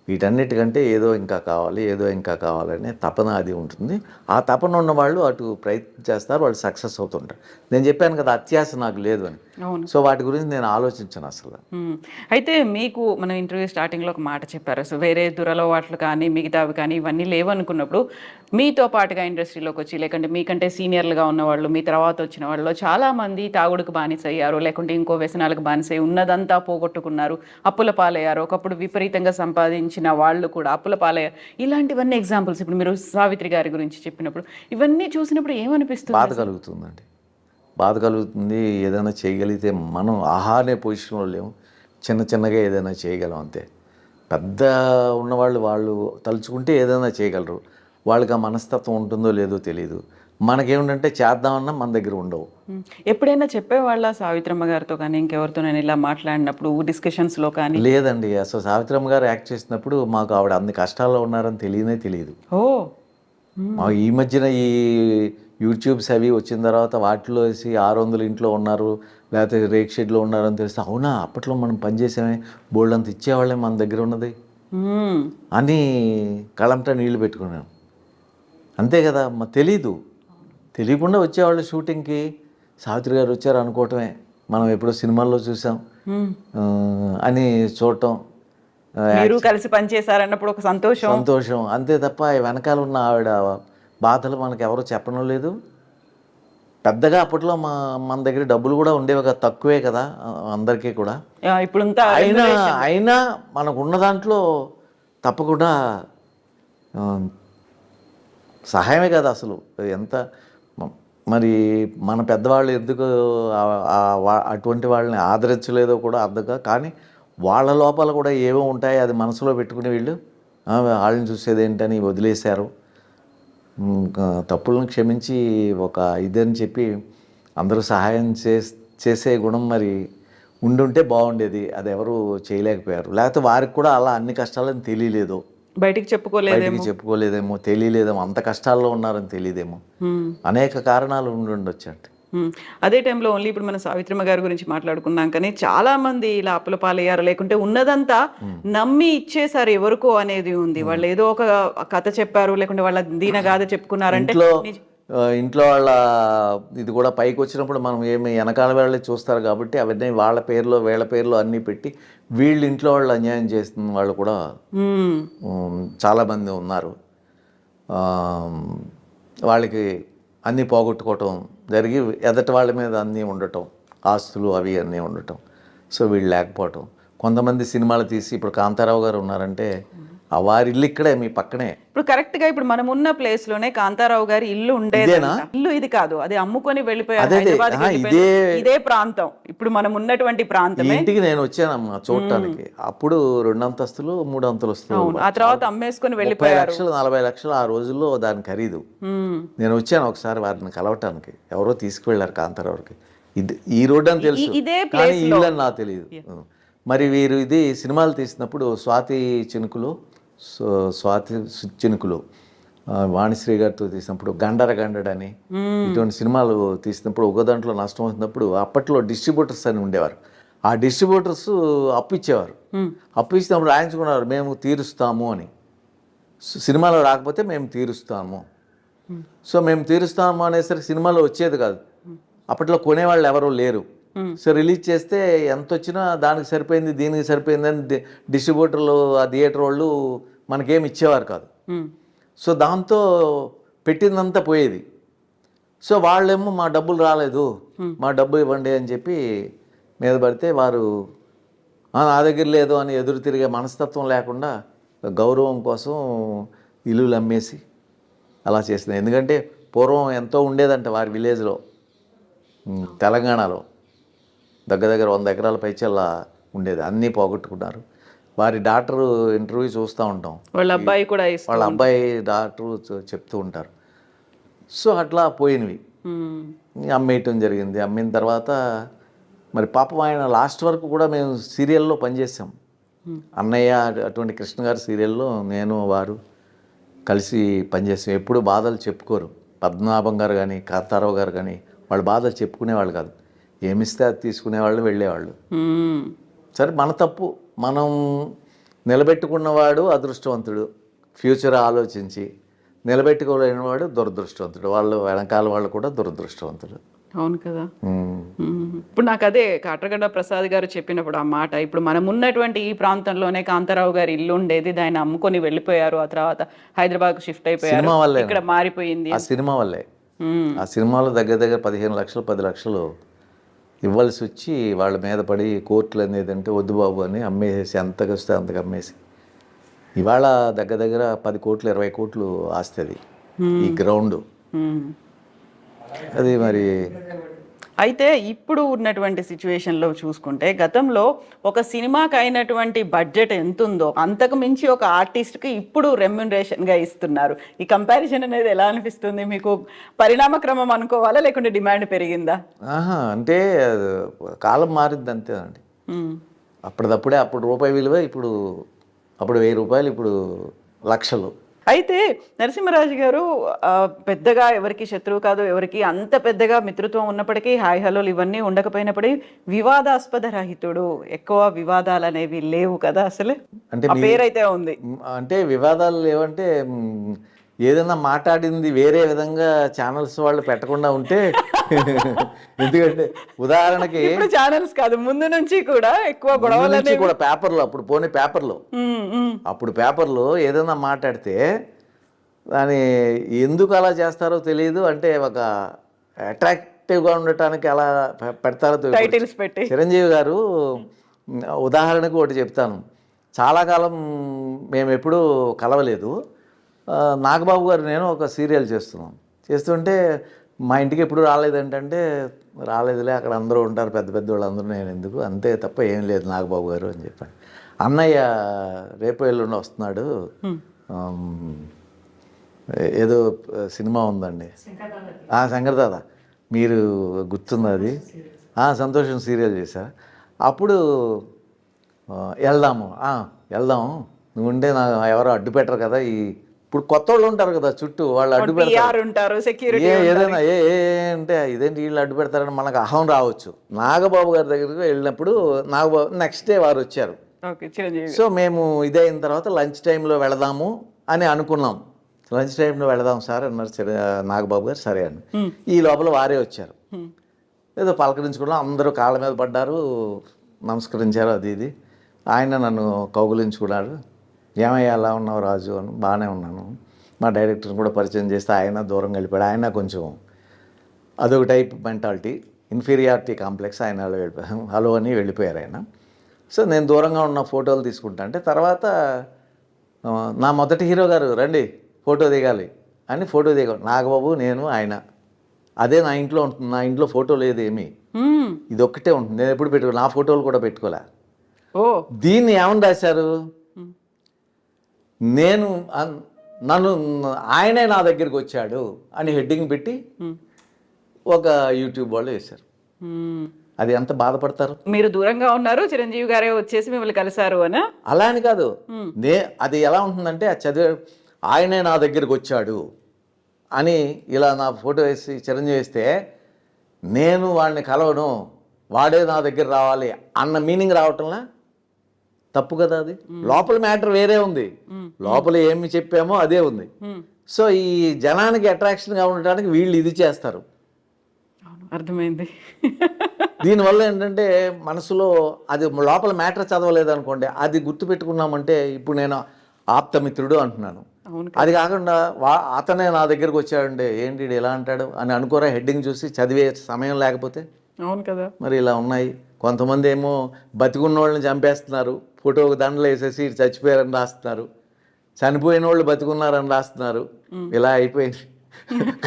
C: వీటన్నిటికంటే ఏదో ఇంకా కావాలనే తపన అది ఉంటుంది. ఆ తపన ఉన్న వాళ్ళు అటు ప్రయత్నం చేస్తారు, వాళ్ళు సక్సెస్ అవుతుంటారు. నేను చెప్పాను కదా, అత్యాశ నాకు లేదు అని. సో వాటి గురించి నేను ఆలోచించాను అసలు.
A: అయితే మీకు మన ఇంటర్వ్యూ స్టార్టింగ్లో ఒక మాట చెప్పారు, అసలు వేరే దురలవాట్లు కానీ మిగతావి కానీ ఇవన్నీ లేవనుకున్నప్పుడు మీతో పాటుగా ఇండస్ట్రీలోకి వచ్చి, లేకుంటే మీకంటే సీనియర్లుగా ఉన్నవాళ్ళు, మీ తర్వాత వచ్చిన వాళ్ళు చాలామంది తాగుడుకు బానిసయ్యారు, లేకుంటే ఇంకో వ్యసనాలకు బానిసయ్యి ఉన్నదంతా పోగొట్టుకున్నారు, అప్పుల పాలయ్యారు, ఒకప్పుడు విపరీతంగా సంపాదించిన వాళ్ళు కూడా అప్పుల పాలయ్యారు. ఇలాంటివన్నీ ఎగ్జాంపుల్స్. ఇప్పుడు మీరు సావిత్రి గారి గురించి చెప్పినప్పుడు ఇవన్నీ చూసినప్పుడు ఏమనిపిస్తుంది?
C: బాధ కలుగుతుంది. ఏదైనా చేయగలిగితే మనం ఆహానే పొజిషన్లో లేము, చిన్నగా ఏదైనా చేయగలం అంతే. పెద్ద ఉన్నవాళ్ళు వాళ్ళు తలుచుకుంటే ఏదైనా చేయగలరు. వాళ్ళకి ఆ మనస్తత్వం ఉంటుందో లేదో తెలియదు. మనకేమిటంటే చేద్దామన్నా మన దగ్గర ఉండవు.
A: ఎప్పుడైనా చెప్పేవాళ్ళ సావిత్రమ్మ గారితో కానీ ఇంకెవరితో నేను ఇలా మాట్లాడినప్పుడు డిస్కషన్స్లో కానీ?
C: లేదండి, అసలు సావిత్రమ్మ గారు యాక్ట్ చేసినప్పుడు మాకు ఆవిడ అన్ని కష్టాల్లో ఉన్నారని తెలియదు. మాకు ఈ మధ్యన ఈ యూట్యూబ్స్ అవి వచ్చిన తర్వాత వాటిలో వేసి 600 ఇంట్లో ఉన్నారు, లేకపోతే రేక్ షెడ్లో ఉన్నారని తెలిస్తే, అవునా అప్పట్లో మనం పనిచేసామే, బోల్డ్ అంత ఇచ్చేవాళ్ళే మన దగ్గర ఉన్నది అని కళ్ళంటా నీళ్లు పెట్టుకున్నాను. అంతే కదా, తెలియకుండా వచ్చేవాళ్ళు షూటింగ్కి. సావిత్రి గారు వచ్చారు అనుకోవటమే, మనం ఎప్పుడో సినిమాల్లో చూసాం అని చూడటం,
A: కలిసి పనిచేశారన్నప్పుడు ఒక సంతోషం అంతే తప్ప వెనకాల ఉన్న ఆవిడ బాధలు మనకు ఎవరు చెప్పడం లేదు. పెద్దగా అప్పట్లో మన దగ్గర డబ్బులు కూడా ఉండేవి కదా, తక్కువే కదా అందరికీ కూడా. ఇప్పుడు
C: అయినా మనకు ఉన్న దాంట్లో తప్పకుండా సహాయమే కదా అసలు. ఎంత మరి మన పెద్దవాళ్ళు ఎందుకు అటువంటి వాళ్ళని ఆదరించలేదో కూడా అర్థంగా. కానీ వాళ్ళ లోపల కూడా ఏవో ఉంటాయి, అది మనసులో పెట్టుకుని వీళ్ళు వాళ్ళని చూసేది ఏంటని వదిలేశారు. తప్పులను క్షమించి ఒక ఇదని చెప్పి అందరూ సహాయం చేసే గుణం మరి ఉండుంటే బాగుండేది. అది ఎవరు చేయలేకపోయారు. లేకపోతే వారికి కూడా అలా అన్ని కష్టాలని తెలియలేదు,
A: బయటికి చెప్పుకోలేదేమో,
C: తెలియలేదేమో, అంత కష్టాల్లో ఉన్నారని తెలియదేమో. అనేక కారణాలు ఉండొచ్చు అంటే.
A: అదే టైంలో ఓన్లీ ఇప్పుడు మన సావిత్రమ్మ గారి గురించి మాట్లాడుకున్నాం కానీ చాలా మంది ఇలా అప్పుల పాలయ్యారు, లేకుంటే ఉన్నదంతా నమ్మి ఇచ్చేసారు ఎవరికో అనేది ఉంది. వాళ్ళు ఏదో ఒక కథ చెప్పారు, లేకుంటే వాళ్ళ దీనగాథ చెప్పుకున్నారంటే
C: ఇంట్లో వాళ్ళ ఇది కూడా పైకి వచ్చినప్పుడు మనం ఏమి వెనకాల వాళ్ళే చూస్తారు కాబట్టి అవన్నీ వాళ్ళ పేర్లో వీళ్ళ పేర్లో అన్నీ పెట్టి వీళ్ళు ఇంట్లో వాళ్ళు అన్యాయం చేస్తున్న వాళ్ళు కూడా చాలామంది ఉన్నారు. వాళ్ళకి అన్నీ పోగొట్టుకోవటం జరిగి ఎదటి వాళ్ళ మీద అన్నీ ఉండటం, ఆస్తులు అవి అన్నీ ఉండటం. సో వీళ్ళు లేకపోవటం. కొంతమంది సినిమాలు తీసి ఇప్పుడు కాంతారావు గారు ఉన్నారంటే వారి ఇల్లు ఇక్కడే మీ పక్కనే.
A: ఇప్పుడు కరెక్ట్ గా ఇప్పుడు మనం ఉన్న ప్లేస్ లోనే కాంతారావు గారి ఇల్లు ఉండేది. ఇల్లు ఇది కాదు, అది అమ్ముకొని వెళ్ళిపోయారు హైదరాబాద్. ఇదే ప్రాంతం ఇప్పుడు మనం ఉన్నటువంటి ప్రాంతం.
C: ఇంటికి నేను వచ్చానమ్మా చూడటానికి. అప్పుడు 2 అంతస్తులు 3 అంతస్తులు,
A: ఆ తర్వాత అమ్మేసుకొని వెళ్ళిపోయారు.
C: 30 లక్షలు 40 లక్షలు ఆ రోజుల్లో దాని ఖరీదు. నేను వచ్చాను ఒకసారి వారిని కలవటానికి, ఎవరో తీసుకువెళ్ళారు కాంతారావుకి. ఈ రోడ్డు అని తెలుసు కానీ ఇల్లు అని నాకు తెలియదు. మరి వీరు ఇది సినిమాలు తీసినప్పుడు స్వాతి చినుకులు వాణిశ్రీ గారితో తీసినప్పుడు గండడని ఇటువంటి సినిమాలు తీసినప్పుడు ఒక దాంట్లో నష్టం వచ్చినప్పుడు అప్పట్లో డిస్ట్రిబ్యూటర్స్ అని ఉండేవారు. ఆ డిస్ట్రిబ్యూటర్స్ అప్పు ఇచ్చేవారు. అప్పు ఇచ్చినప్పుడు రాయించుకున్నారు మేము తీరుస్తాము అని. సినిమాలో రాకపోతే మేము తీరుస్తాము. సో మేము తీరుస్తాము అనేసరికి సినిమాలో వచ్చేది కాదు. అప్పట్లో కొనేవాళ్ళు ఎవరూ లేరు. సో రిలీజ్ చేస్తే ఎంత వచ్చినా దానికి సరిపోయింది దీనికి సరిపోయిందని డిస్ట్రిబ్యూటర్లు ఆ థియేటర్ వాళ్ళు మనకేం ఇచ్చేవారు కాదు. సో దాంతో పెట్టిందంతా పోయేది. సో వాళ్ళేమో మా డబ్బులు రాలేదు, మా డబ్బు ఇవ్వండి అని చెప్పి మీద పడితే వారు నా దగ్గర లేదు అని ఎదురు తిరిగే మనస్తత్వం లేకుండా గౌరవం కోసం ఇల్లులు అమ్మేసి అలా చేసింది. ఎందుకంటే పూర్వం ఎంతో ఉండేదంట వారి విలేజ్లో, తెలంగాణలో దగ్గర 100 ఎకరాల పైచల్లా ఉండేది. అన్నీ పోగొట్టుకున్నారు. వారి డాక్టర్ ఇంటర్వ్యూ చూస్తూ ఉంటాం.
A: వాళ్ళ అబ్బాయి
C: డాక్టర్ చెప్తూ ఉంటారు. సో అట్లా పోయినవి అమ్మేయటం జరిగింది. అమ్మిన తర్వాత మరి పాపం ఆయన లాస్ట్ వరకు కూడా మేము సీరియల్లో పనిచేసాం. అన్నయ్య అటువంటి కృష్ణ గారి సీరియల్లో నేను వారు కలిసి పనిచేసాం. ఎప్పుడు బాధలు చెప్పుకోరు. పద్మనాభం గారు కానీ కాంతారావు గారు కానీ వాళ్ళ బాధలు చెప్పుకునేవాళ్ళు కాదు. ఏమిస్తే అది తీసుకునేవాళ్ళు, వెళ్ళేవాళ్ళు. సరే మన తప్పు, మనం నిలబెట్టుకున్నవాడు అదృష్టవంతుడు, ఫ్యూచర్ ఆలోచించి నిలబెట్టుకోలేనివాడు దురదృష్టవంతుడు. వాళ్ళు వెనకాల వాళ్ళు కూడా దురదృష్టవంతుడు.
A: అవును కదా. ఇప్పుడు నాకు అదే కాట్రగడ్డ ప్రసాద్ గారు చెప్పినప్పుడు ఆ మాట, ఇప్పుడు మనం ఉన్నటువంటి ఈ ప్రాంతంలోనే కాంతారావు గారి ఇల్లు ఉండేది, దాన్ని అమ్ముకొని వెళ్ళిపోయారు. ఆ తర్వాత హైదరాబాద్కు షిఫ్ట్ అయిపోయారు, ఇక్కడ మారిపోయింది
C: ఆ సినిమా వల్లే. ఆ సినిమాలో దగ్గర 15 లక్షలు 10 లక్షలు ఇవ్వాల్సి వచ్చి వాళ్ళ మీద పడి కోర్టులు అనేది అంటే వద్దు బాబు అని అమ్మేసి ఎంతకు వస్తే అంతకు అమ్మేసి ఇవాళ దగ్గర 10 కోట్లు 20 కోట్లు ఆస్తి అది ఈ గ్రౌండ్. అది మరి
A: అయితే ఇప్పుడు ఉన్నటువంటి సిచ్యువేషన్లో చూసుకుంటే గతంలో ఒక సినిమాకి అయినటువంటి బడ్జెట్ ఎంత ఉందో అంతకు మించి ఒక ఆర్టిస్ట్కి ఇప్పుడు రెమ్యునరేషన్గా ఇస్తున్నారు. ఈ కంపారిజన్ అనేది ఎలా అనిపిస్తుంది మీకు? పరిణామక్రమం అనుకోవాలా లేకుంటే డిమాండ్ పెరిగిందా?
C: అంటే కాలం మారింది అంతే అండి. అప్పటిదప్పుడే అప్పుడు రూపాయి విలువ ఇప్పుడు అప్పుడు 1000 రూపాయలు, ఇప్పుడు లక్షలు.
A: అయితే నరసింహరాజు గారు పెద్దగా ఎవరికి శత్రువు కాదు, ఎవరికి అంత పెద్దగా మిత్రత్వం ఉన్నప్పటికీ హాయ్ హలోలు ఇవన్నీ ఉండకపోయినప్పటికీ వివాదాస్పద రహితుడు, ఎక్కువ వివాదాలు అనేవి లేవు కదా అసలు. అంటే పేరైతే ఉంది.
C: అంటే వివాదాలు లేవంటే ఏదైనా మాట్లాడింది వేరే విధంగా ఛానల్స్ వాళ్ళు పెట్టకుండా ఉంటే ఎందుకంటే ఉదాహరణకి
A: ఛానల్స్ కాదు ముందు నుంచి కూడా ఎక్కువ గొడవలు
C: కూడా పేపర్లో అప్పుడు పోనీ పేపర్లో ఏదైనా మాట్లాడితే దాని ఎందుకు అలా చేస్తారో తెలియదు. అంటే ఒక అట్రాక్టివ్గా ఉండటానికి అలా పెడతారో
A: టైటిల్స్ పెట్టి.
C: చిరంజీవి గారు ఉదాహరణకు ఒకటి చెప్తాను. చాలా కాలం మేము ఎప్పుడూ కలవలేదు. నాగబాబు గారు నేను ఒక సీరియల్ చేస్తుంటే మా ఇంటికి ఎప్పుడు రాలేదంటే రాలేదులే, అక్కడ అందరూ ఉంటారు పెద్ద వాళ్ళు అందరూ, నేను ఎందుకు, అంతే తప్ప ఏం లేదు నాగబాబు గారు అని చెప్పాను. అన్నయ్య రేపు ఎల్లుండి వస్తున్నాడు, ఏదో సినిమా ఉందండి శంకర్దాదా, మీరు గుర్తుంది అది, సంతోషం సీరియల్ చేశారు. అప్పుడు వెళ్దాము నువ్వు ఉంటే నా ఎవరో అడ్డు పెట్టరు కదా ఈ ఇప్పుడు కొత్త వాళ్ళు ఉంటారు కదా చుట్టూ, వాళ్ళు అడ్డు పెడతారు.
A: పిఆర్ ఉంటారు, సెక్యూరిటీ
C: ఏదైనా అంటే ఇదేంటి వీళ్ళు అడ్డు పెడతారని మనకు అహం రావచ్చు. నాగబాబు గారి దగ్గరికి వెళ్ళినప్పుడు నాగబాబు నెక్స్ట్ డే వారు వచ్చారు.
A: ఓకే, చిరంజీవి.
C: సో మేము ఇదే అయిన తర్వాత లంచ్ టైంలో వెళదాము అని అనుకున్నాం. లంచ్ టైంలో వెళదాం సార్ అన్నారు నాగబాబు గారు. సరే అండి. ఈ లోపల వారే వచ్చారు. ఏదో పలకరించుకున్నాం, అందరూ కాళ్ళ మీద పడ్డారు, నమస్కరించారు, అది ఇది. ఆయన నన్ను కౌగులించుకున్నాడు. ఏమయ్యా ఎలా ఉన్నావు రాజు అని. బాగానే ఉన్నాను. మా డైరెక్టర్ని కూడా పరిచయం చేస్తే ఆయన దూరం వెళ్ళిపోయాడు. ఆయన కొంచెం అదొక టైప్ మెంటాలిటీ, ఇన్ఫీరియారిటీ కాంప్లెక్స్, ఆయన వెళ్ళిపోయారు, హలో అని వెళ్ళిపోయారు ఆయన. సో నేను దూరంగా ఉన్న ఫోటోలు తీసుకుంటా అంటే తర్వాత నా మొదటి హీరో గారు రండి ఫోటో దిగాలి అని ఫోటో దిగాను. నాగబాబు, నేను, ఆయన. అదే నా ఇంట్లో ఉంటుంది. నా ఇంట్లో ఫోటో లేదు ఏమీ, ఇది ఒక్కటే ఉంటుంది. నేను ఎప్పుడు పెట్టుకో, నా ఫోటోలు కూడా పెట్టుకోలే. దీన్ని ఏమని రాశారు, నన్ను ఆయనే నా దగ్గరికి వచ్చాడు అని హెడ్డింగ్ పెట్టి ఒక యూట్యూబ్ వాళ్ళు వేశారు. అది ఎంత బాధపడతారు.
A: మీరు దూరంగా ఉన్నారు, చిరంజీవి గారే వచ్చేసి మిమ్మల్ని కలిశారు అని.
C: అలా అని కాదు, అది ఎలా ఉంటుందంటే అది చదివే ఆయనే నా దగ్గరికి వచ్చాడు అని ఇలా నా ఫోటో వేసి చిరంజీవి వేస్తే నేను వాడిని కలవను, వాడే నా దగ్గర రావాలి అన్న మీనింగ్ రావటంలా తప్పు కదా. అది లోపల మ్యాటర్ వేరే ఉంది, లోపల ఏమి చెప్పామో అదే ఉంది. సో ఈ జనానికి అట్రాక్షన్గా ఉండటానికి వీళ్ళు ఇది చేస్తారు.
A: అర్థమైంది.
C: దీనివల్ల ఏంటంటే మనసులో అది లోపల మ్యాటర్ చదవలేదు అనుకోండి, అది గుర్తుపెట్టుకున్నామంటే ఇప్పుడు నేను ఆప్తమిత్రుడు అంటున్నాను, అది కాకుండా అతనే నా దగ్గరకు వచ్చాడంటే ఏంటి ఎలా అంటాడు అని అనుకోరా హెడ్డింగ్ చూసి చదివే సమయం లేకపోతే.
A: అవును కదా.
C: మరి ఇలా ఉన్నాయి. కొంతమంది ఏమో బతికున్న వాళ్ళని చంపేస్తున్నారు, ఫోటోకి దండలు వేసేసి చచ్చిపోయారని రాస్తున్నారు, చనిపోయిన వాళ్ళు బతికున్నారని రాస్తున్నారు. ఇలా అయిపోయింది.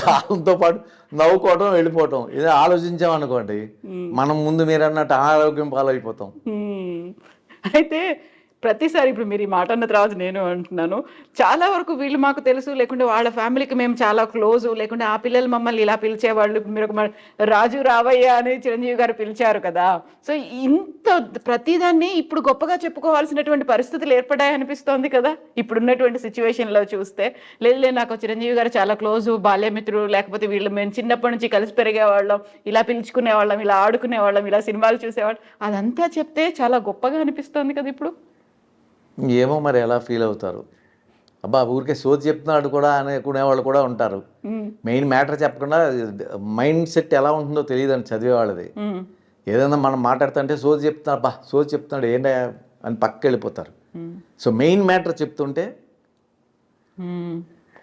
C: కాలంతో పాటు నవ్వుకోవటం, వెళ్ళిపోవటం. ఇదే ఆలోచించామనుకోండి మనం ముందు మీరు అన్నట్టు అనారోగ్యం పాలైపోతాం.
A: అయితే ప్రతిసారి ఇప్పుడు మీరు ఈ మాట అన్న తర్వాత నేను అంటున్నాను, చాలా వరకు వీళ్ళు మాకు తెలుసు, లేకుంటే వాళ్ళ ఫ్యామిలీకి మేము చాలా క్లోజ్, లేకుంటే ఆ పిల్లలు మమ్మల్ని ఇలా పిలిచేవాళ్ళు. మీరు ఒక రాజు రావయ్య అని చిరంజీవి గారు పిలిచారు కదా. సో ఇంత ప్రతిదాన్ని ఇప్పుడు గొప్పగా చెప్పుకోవాల్సినటువంటి పరిస్థితులు ఏర్పడాయి అనిపిస్తోంది కదా ఇప్పుడున్నటువంటి సిచ్యువేషన్లో చూస్తే. లేదు నాకు చిరంజీవి గారు చాలా క్లోజు, బాల్యమిత్రుడు, లేకపోతే వీళ్ళు మేము చిన్నప్పటి నుంచి కలిసి పెరిగేవాళ్ళం, ఇలా పిలుచుకునేవాళ్ళం, ఇలా ఆడుకునేవాళ్ళం, ఇలా సినిమాలు చూసేవాళ్ళం, అదంతా చెప్తే చాలా గొప్పగా అనిపిస్తోంది కదా ఇప్పుడు.
C: ఏమో మరి ఎలా ఫీల్ అవుతారు. అబ్బా ఊరికే సోది చెప్తున్నాడు కూడా అనుకునే వాళ్ళు కూడా ఉంటారు. మెయిన్ మ్యాటర్ చెప్పకుండా మైండ్ సెట్ ఎలా ఉంటుందో తెలియదు చదివే వాళ్ళది. ఏదైనా మనం మాట్లాడుతుంటే సోది చెప్తున్నాడు, అబ్బా సోది చెప్తున్నాడు ఏంటో అని పక్కకి వెళ్ళిపోతారు. సో మెయిన్ మ్యాటర్ చెప్తుంటే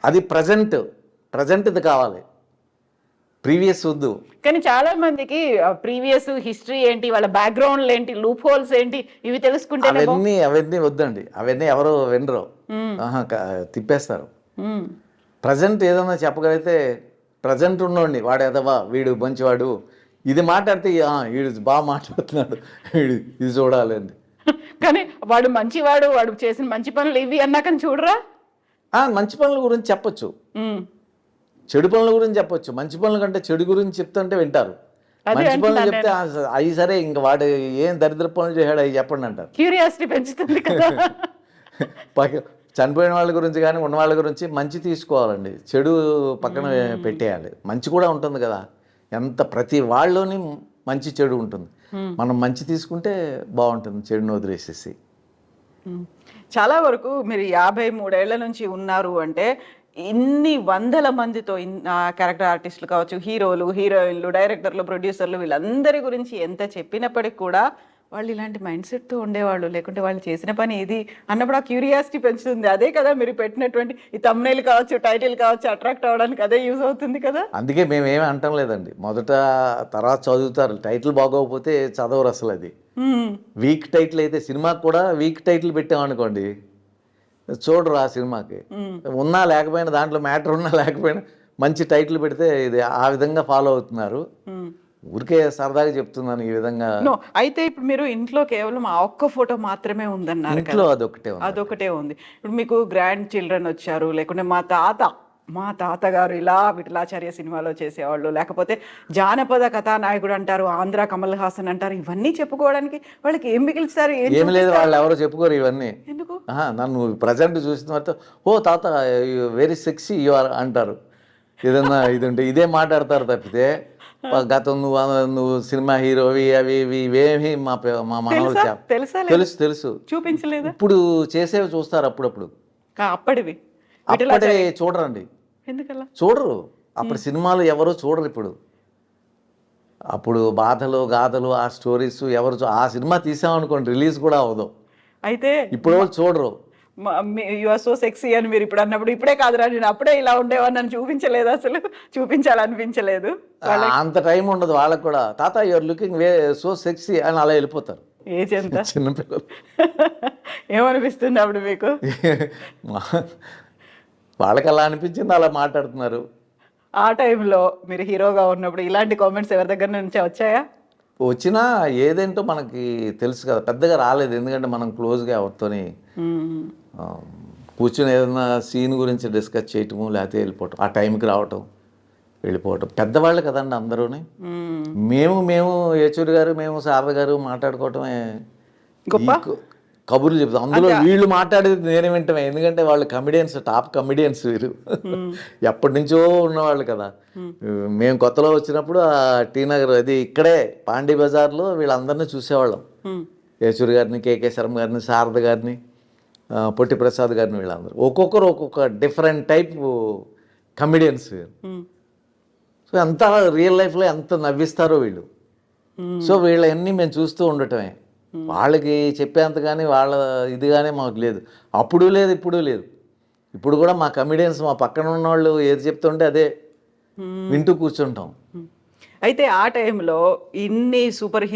C: అది ప్రజెంట్ది కావాలి, ప్రీవియస్ వద్దు.
A: కానీ చాలా మందికి ప్రీవియస్ హిస్టరీ ఏంటి, వాళ్ళ బ్యాక్గ్రౌండ్ ఏంటి, లూప్ హోల్స్ ఏంటి, ఇవి తెలుసుకుంటే
C: అవన్నీ వద్దండి. అవన్నీ ఎవరో వినరు, తిప్పేస్తారు. ప్రజెంట్ ఏదైనా చెప్పగలిగితే ప్రజెంట్ ఉన్నోడిని వాడు ఎదవా, వీడు మంచివాడు, ఇది మాట్లాడితే వీడు బాగా మాట్లాడుతున్నాడు, వీడు ఇది చూడాలి అంది.
A: కానీ వాడు మంచివాడు, వాడు చేసిన మంచి పనులు ఇవి అన్నాకని చూడరా.
C: మంచి పనుల గురించి చెప్పొచ్చు, చెడు పనుల గురించి చెప్పొచ్చు. మంచి పనుల కంటే చెడు గురించి చెప్తుంటే వింటారు. మంచి పనులు చెప్తే అవి సరే, ఇంకా వాడు ఏం దరిద్ర పనులు చేశాడు అవి చెప్పండి అంటారు.
A: క్యూరియాసిటీ పెంచుతుంది కదా.
C: చనిపోయిన వాళ్ళ గురించి కానీ ఉన్న వాళ్ళ గురించి మంచి తీసుకోవాలండి, చెడు పక్కన పెట్టేయాలి. మంచి కూడా ఉంటుంది కదా, ప్రతి వాళ్ళలోని మంచి చెడు ఉంటుంది. మనం మంచి తీసుకుంటే బాగుంటుంది, చెడుని వదిలేసేసి.
A: చాలా వరకు మీరు 53 ఏళ్ల నుంచి ఉన్నారు అంటే ఇన్ని వందల మందితో క్యారెక్టర్ ఆర్టిస్టులు కావచ్చు, హీరోలు, హీరోయిన్లు, డైరెక్టర్లు, ప్రొడ్యూసర్లు, వీళ్ళందరి గురించి ఎంత చెప్పినప్పటికి కూడా వాళ్ళు ఇలాంటి మైండ్ సెట్తో ఉండేవాళ్ళు, లేకుంటే వాళ్ళు చేసిన పని ఇది అన్నప్పుడు ఆ క్యూరియాసిటీ పెంచుతుంది. అదే కదా మీరు పెట్టినటువంటి ఈ థంబ్నెయిల్ కావచ్చు, టైటిల్ కావచ్చు, అట్రాక్ట్ అవ్వడానికి అదే యూజ్ అవుతుంది కదా.
C: అందుకే మేమేమి అంటాం లేదండి, మొదట తర్వాత చదువుతారు, టైటిల్ బాగోకపోతే చదవరు అసలు. అది వీక్ టైటిల్ అయితే, సినిమాకి కూడా వీక్ టైటిల్ పెట్టామనుకోండి చూడరు ఆ సినిమాకి. ఉన్నా లేకపోయినా, దాంట్లో మ్యాటర్ ఉన్నా లేకపోయినా మంచి టైటిల్ పెడితే ఇది ఆ విధంగా ఫాలో అవుతున్నారు. ఊరికే సరదాగా చెప్తున్నాను ఈ విధంగా.
A: అయితే ఇప్పుడు మీరు ఇంట్లో కేవలం ఆ ఒక్క ఫోటో మాత్రమే ఉందన్నారు,
C: ఇంట్లో అదొకటే
A: ఉంది. ఇప్పుడు మీకు గ్రాండ్ చిల్డ్రన్ వచ్చారు, లేకుంటే మా తాత మా తాతగారు ఇలా విఠలాచార్య సినిమాలో చేసేవాళ్ళు, లేకపోతే జానపద కథానాయకుడు అంటారు, ఆంధ్ర కమల్ హాసన్ అంటారు, ఇవన్నీ చెప్పుకోవడానికి వాళ్ళకి ఏం మిగిలిస్తారు?
C: ఏమి లేదు, వాళ్ళు ఎవరో చెప్పుకోరు ఇవన్నీ.
A: ఎందుకు?
C: నన్ను ప్రజెంట్ చూసిన తర్వాత ఓ తాత వెరీ సెక్సీ యు ఆర్ అంటారు. ఏదన్నా ఇది ఉంటే ఇదే మాట్లాడతారు తప్పితే గతం నువ్వు సినిమా హీరోవి అవి ఇవి ఇవేమి మా మనవలు
A: తెలుసా?
C: తెలుసు
A: చూపించలేదా?
C: ఇప్పుడు చేసేవి చూస్తారు అప్పుడప్పుడు,
A: అప్పటివి
C: అప్పుడే చూడరండి.
A: ఎందుకలా
C: చూడరు అప్పుడు సినిమాలు ఎవరు చూడరు ఇప్పుడు. అప్పుడు బాధలు గాథలు ఆ స్టోరీస్ ఎవరు ఆ సినిమా తీసామనుకోండి రిలీజ్ కూడా అవ్వదు.
A: అయితే
C: ఇప్పుడు వాళ్ళు చూడరు.
A: యు ఆర్ సో సెక్సీ అని మీరు ఇప్పుడు అన్నప్పుడు, ఇప్పుడే కాదురా నేను అప్పుడే ఇలా ఉండేవాడిని నన్ను చూపించలేదు, అసలు చూపించాలనిపించలేదు.
C: అంత టైం ఉండదు వాళ్ళకు కూడా. తాత యూఆర్ లుకింగ్ సో సెక్సీ అని అలా వెళ్ళిపోతారు.
A: ఏజ్ ఎంత?
C: చిన్నపిల్లలు.
A: ఏమనిపిస్తుంది అప్పుడు మీకు?
C: వాళ్ళకి అలా అనిపించింది, అలా మాట్లాడుతున్నారు.
A: ఆ టైంలో మీరు హీరోగా ఉన్నప్పుడు ఇలాంటి కామెంట్స్ ఎవరి దగ్గర నుంచి వచ్చాయా?
C: వచ్చినా ఏదేంటో మనకి తెలుసు కదా, పెద్దగా రాలేదు. ఎందుకంటే మనం క్లోజ్గా ఎవరితోని కూర్చొని ఏదైనా సీన్ గురించి డిస్కస్ చేయటము, లేకపోతే వెళ్ళిపోవటం, ఆ టైంకి రావటం వెళ్ళిపోవటం. పెద్దవాళ్ళు కదండి అందరూని. మేము యేచూరి గారు మేము శారద గారు మాట్లాడుకోవటమే
A: గొప్ప
C: కబుర్లు చెప్తాం. అందులో వీళ్ళు మాట్లాడేది నేనే వింటమే, ఎందుకంటే వాళ్ళు కమిడియన్స్, టాప్ కమిడియన్స్ వీరు. ఎప్పటి నుంచో ఉన్నవాళ్ళు కదా. మేము కొత్తలో వచ్చినప్పుడు ఆ టీ నగర్ అది ఇక్కడే పాండీ బజార్లో వీళ్ళందరినీ చూసేవాళ్ళం. యేచూరి గారిని, కేకే శర్మ గారిని, శారద గారిని, పొట్టి ప్రసాద్ గారిని, వీళ్ళందరూ ఒక్కొక్కరు ఒక్కొక్క డిఫరెంట్ టైప్ కమిడియన్స్. సో ఎంత రియల్ లైఫ్లో ఎంత నవ్విస్తారో వీళ్ళు. సో వీళ్ళన్నీ మేము చూస్తూ ఉండటమే. వాళ్ళకి చెప్పేంత కానీ వాళ్ళ ఇది కానీ మాకు లేదు. అప్పుడు లేదు, ఇప్పుడు లేదు. ఇప్పుడు కూడా మా కమిడియన్స్ మా పక్కన ఉన్న వాళ్ళు ఏది చెప్తుంటే అదే వింటూ కూర్చుంటాం.
A: అయితే ఆ టైంలో ఇన్ని సూపర్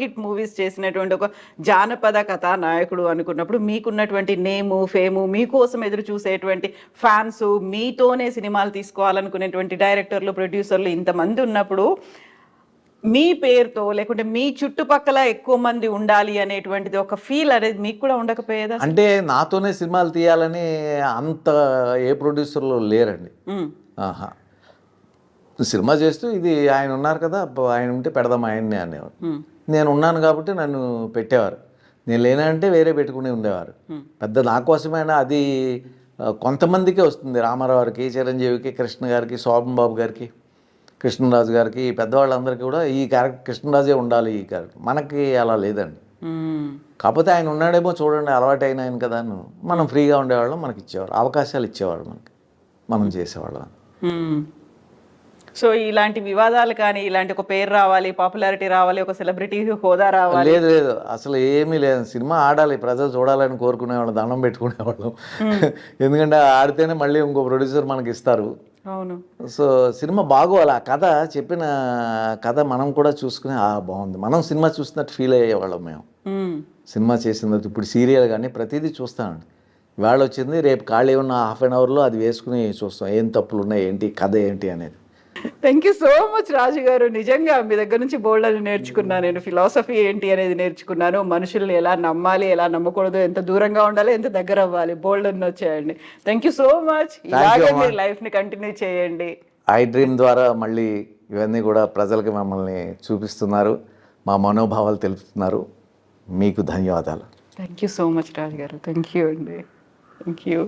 A: హిట్ మూవీస్ చేసినటువంటి ఒక జానపద కథా నాయకుడు అనుకున్నప్పుడు మీకున్నటువంటి నేము, ఫేము, మీకోసం ఎదురు చూసేటువంటి ఫ్యాన్స్, మీతోనే సినిమాలు తీసుకోవాలనుకునేటువంటి డైరెక్టర్లు, ప్రొడ్యూసర్లు ఇంతమంది ఉన్నప్పుడు మీ పేరుతో లేకుంటే మీ చుట్టుపక్కల ఎక్కువ మంది ఉండాలి అనేటువంటిది ఒక ఫీల్ అనేది మీకు కూడా ఉండకపోయేదా?
C: అంటే నాతోనే సినిమాలు తీయాలని అంత ఏ ప్రొడ్యూసర్లు లేరండి. ఆహా, సినిమా చేస్తూ ఇది ఆయన ఉన్నారు కదా, ఆయన ఉంటే పెడదాం ఆయన్ని అనేవారు. నేను ఉన్నాను కాబట్టి నన్ను పెట్టేవారు. నేను లేనంటే వేరే పెట్టుకుని ఉండేవారు. పెద్ద నా కోసమైనా అది కొంతమందికే వస్తుంది. రామారావు గారికి, చిరంజీవికి, కృష్ణ గారికి, శోభన్ బాబు గారికి, కృష్ణరాజు గారికి, ఈ పెద్దవాళ్ళందరికీ కూడా ఈ క్యారెక్టర్ కృష్ణరాజే ఉండాలి ఈ క్యారెక్టర్. మనకి అలా లేదండి. కాకపోతే ఆయన ఉన్నాడేమో చూడండి, అలవాటు అయిన ఆయన కదా, మనం ఫ్రీగా ఉండేవాళ్ళం, మనకి ఇచ్చేవారు, అవకాశాలు ఇచ్చేవాళ్ళు మనకి, మనం చేసేవాళ్ళం.
A: సో ఇలాంటి వివాదాలు కానీ, ఇలాంటి ఒక పేరు రావాలి, పాపులారిటీ రావాలి, ఒక సెలబ్రిటీ హోదా రావాలి,
C: లేదు లేదు, అసలు ఏమీ లేదు. సినిమా ఆడాలి, ప్రజలు చూడాలని కోరుకునేవాళ్ళం, దండం పెట్టుకునేవాళ్ళం. ఎందుకంటే ఆడితేనే మళ్ళీ ఇంకో ప్రొడ్యూసర్ మనకి ఇస్తారు.
A: అవును.
C: సో సినిమా బాగోవాలి, ఆ కథ చెప్పిన కథ మనం కూడా చూసుకుని బాగుంది, మనం సినిమా చూసినట్టు ఫీల్ అయ్యేవాళ్ళం మేము. సినిమా చేసిన ఇప్పుడు సీరియల్ కానీ ప్రతిదీ చూస్తామండి. ఇవాళ వచ్చింది, రేపు ఖాళీ ఉన్న హాఫ్ అన్ అవర్లో అది వేసుకుని చూస్తాం, ఏం తప్పులు ఉన్నాయి ఏంటి, కథ ఏంటి అనేది.
A: థ్యాంక్ యూ సో మచ్ రాజు గారు. నిజంగా మీ దగ్గర నుంచి బోల్డ్ అని నేర్చుకున్నాను. నేను ఫిలాసఫీ ఏంటి అనేది నేర్చుకున్నాను. మనుషుల్ని ఎలా నమ్మాలి, ఎలా నమ్మకూడదు, ఎంత దూరంగా ఉండాలి, ఎంత దగ్గర అవ్వాలి, బోల్డ్ అని వచ్చాయండి. Thank you so much. ఇలాగే మీరు లైఫ్ని కంటిన్యూ చేయండి.
C: ఐ డ్రీమ్ ద్వారా మళ్ళీ ఇవన్నీ కూడా ప్రజలకి మమ్మల్ని చూపిస్తున్నారు, మా మనోభావాలు తెలుపుతున్నారు. మీకు ధన్యవాదాలు.
A: థ్యాంక్ యూ సో మచ్ రాజు గారు. థ్యాంక్ యూ అండి. Thank you.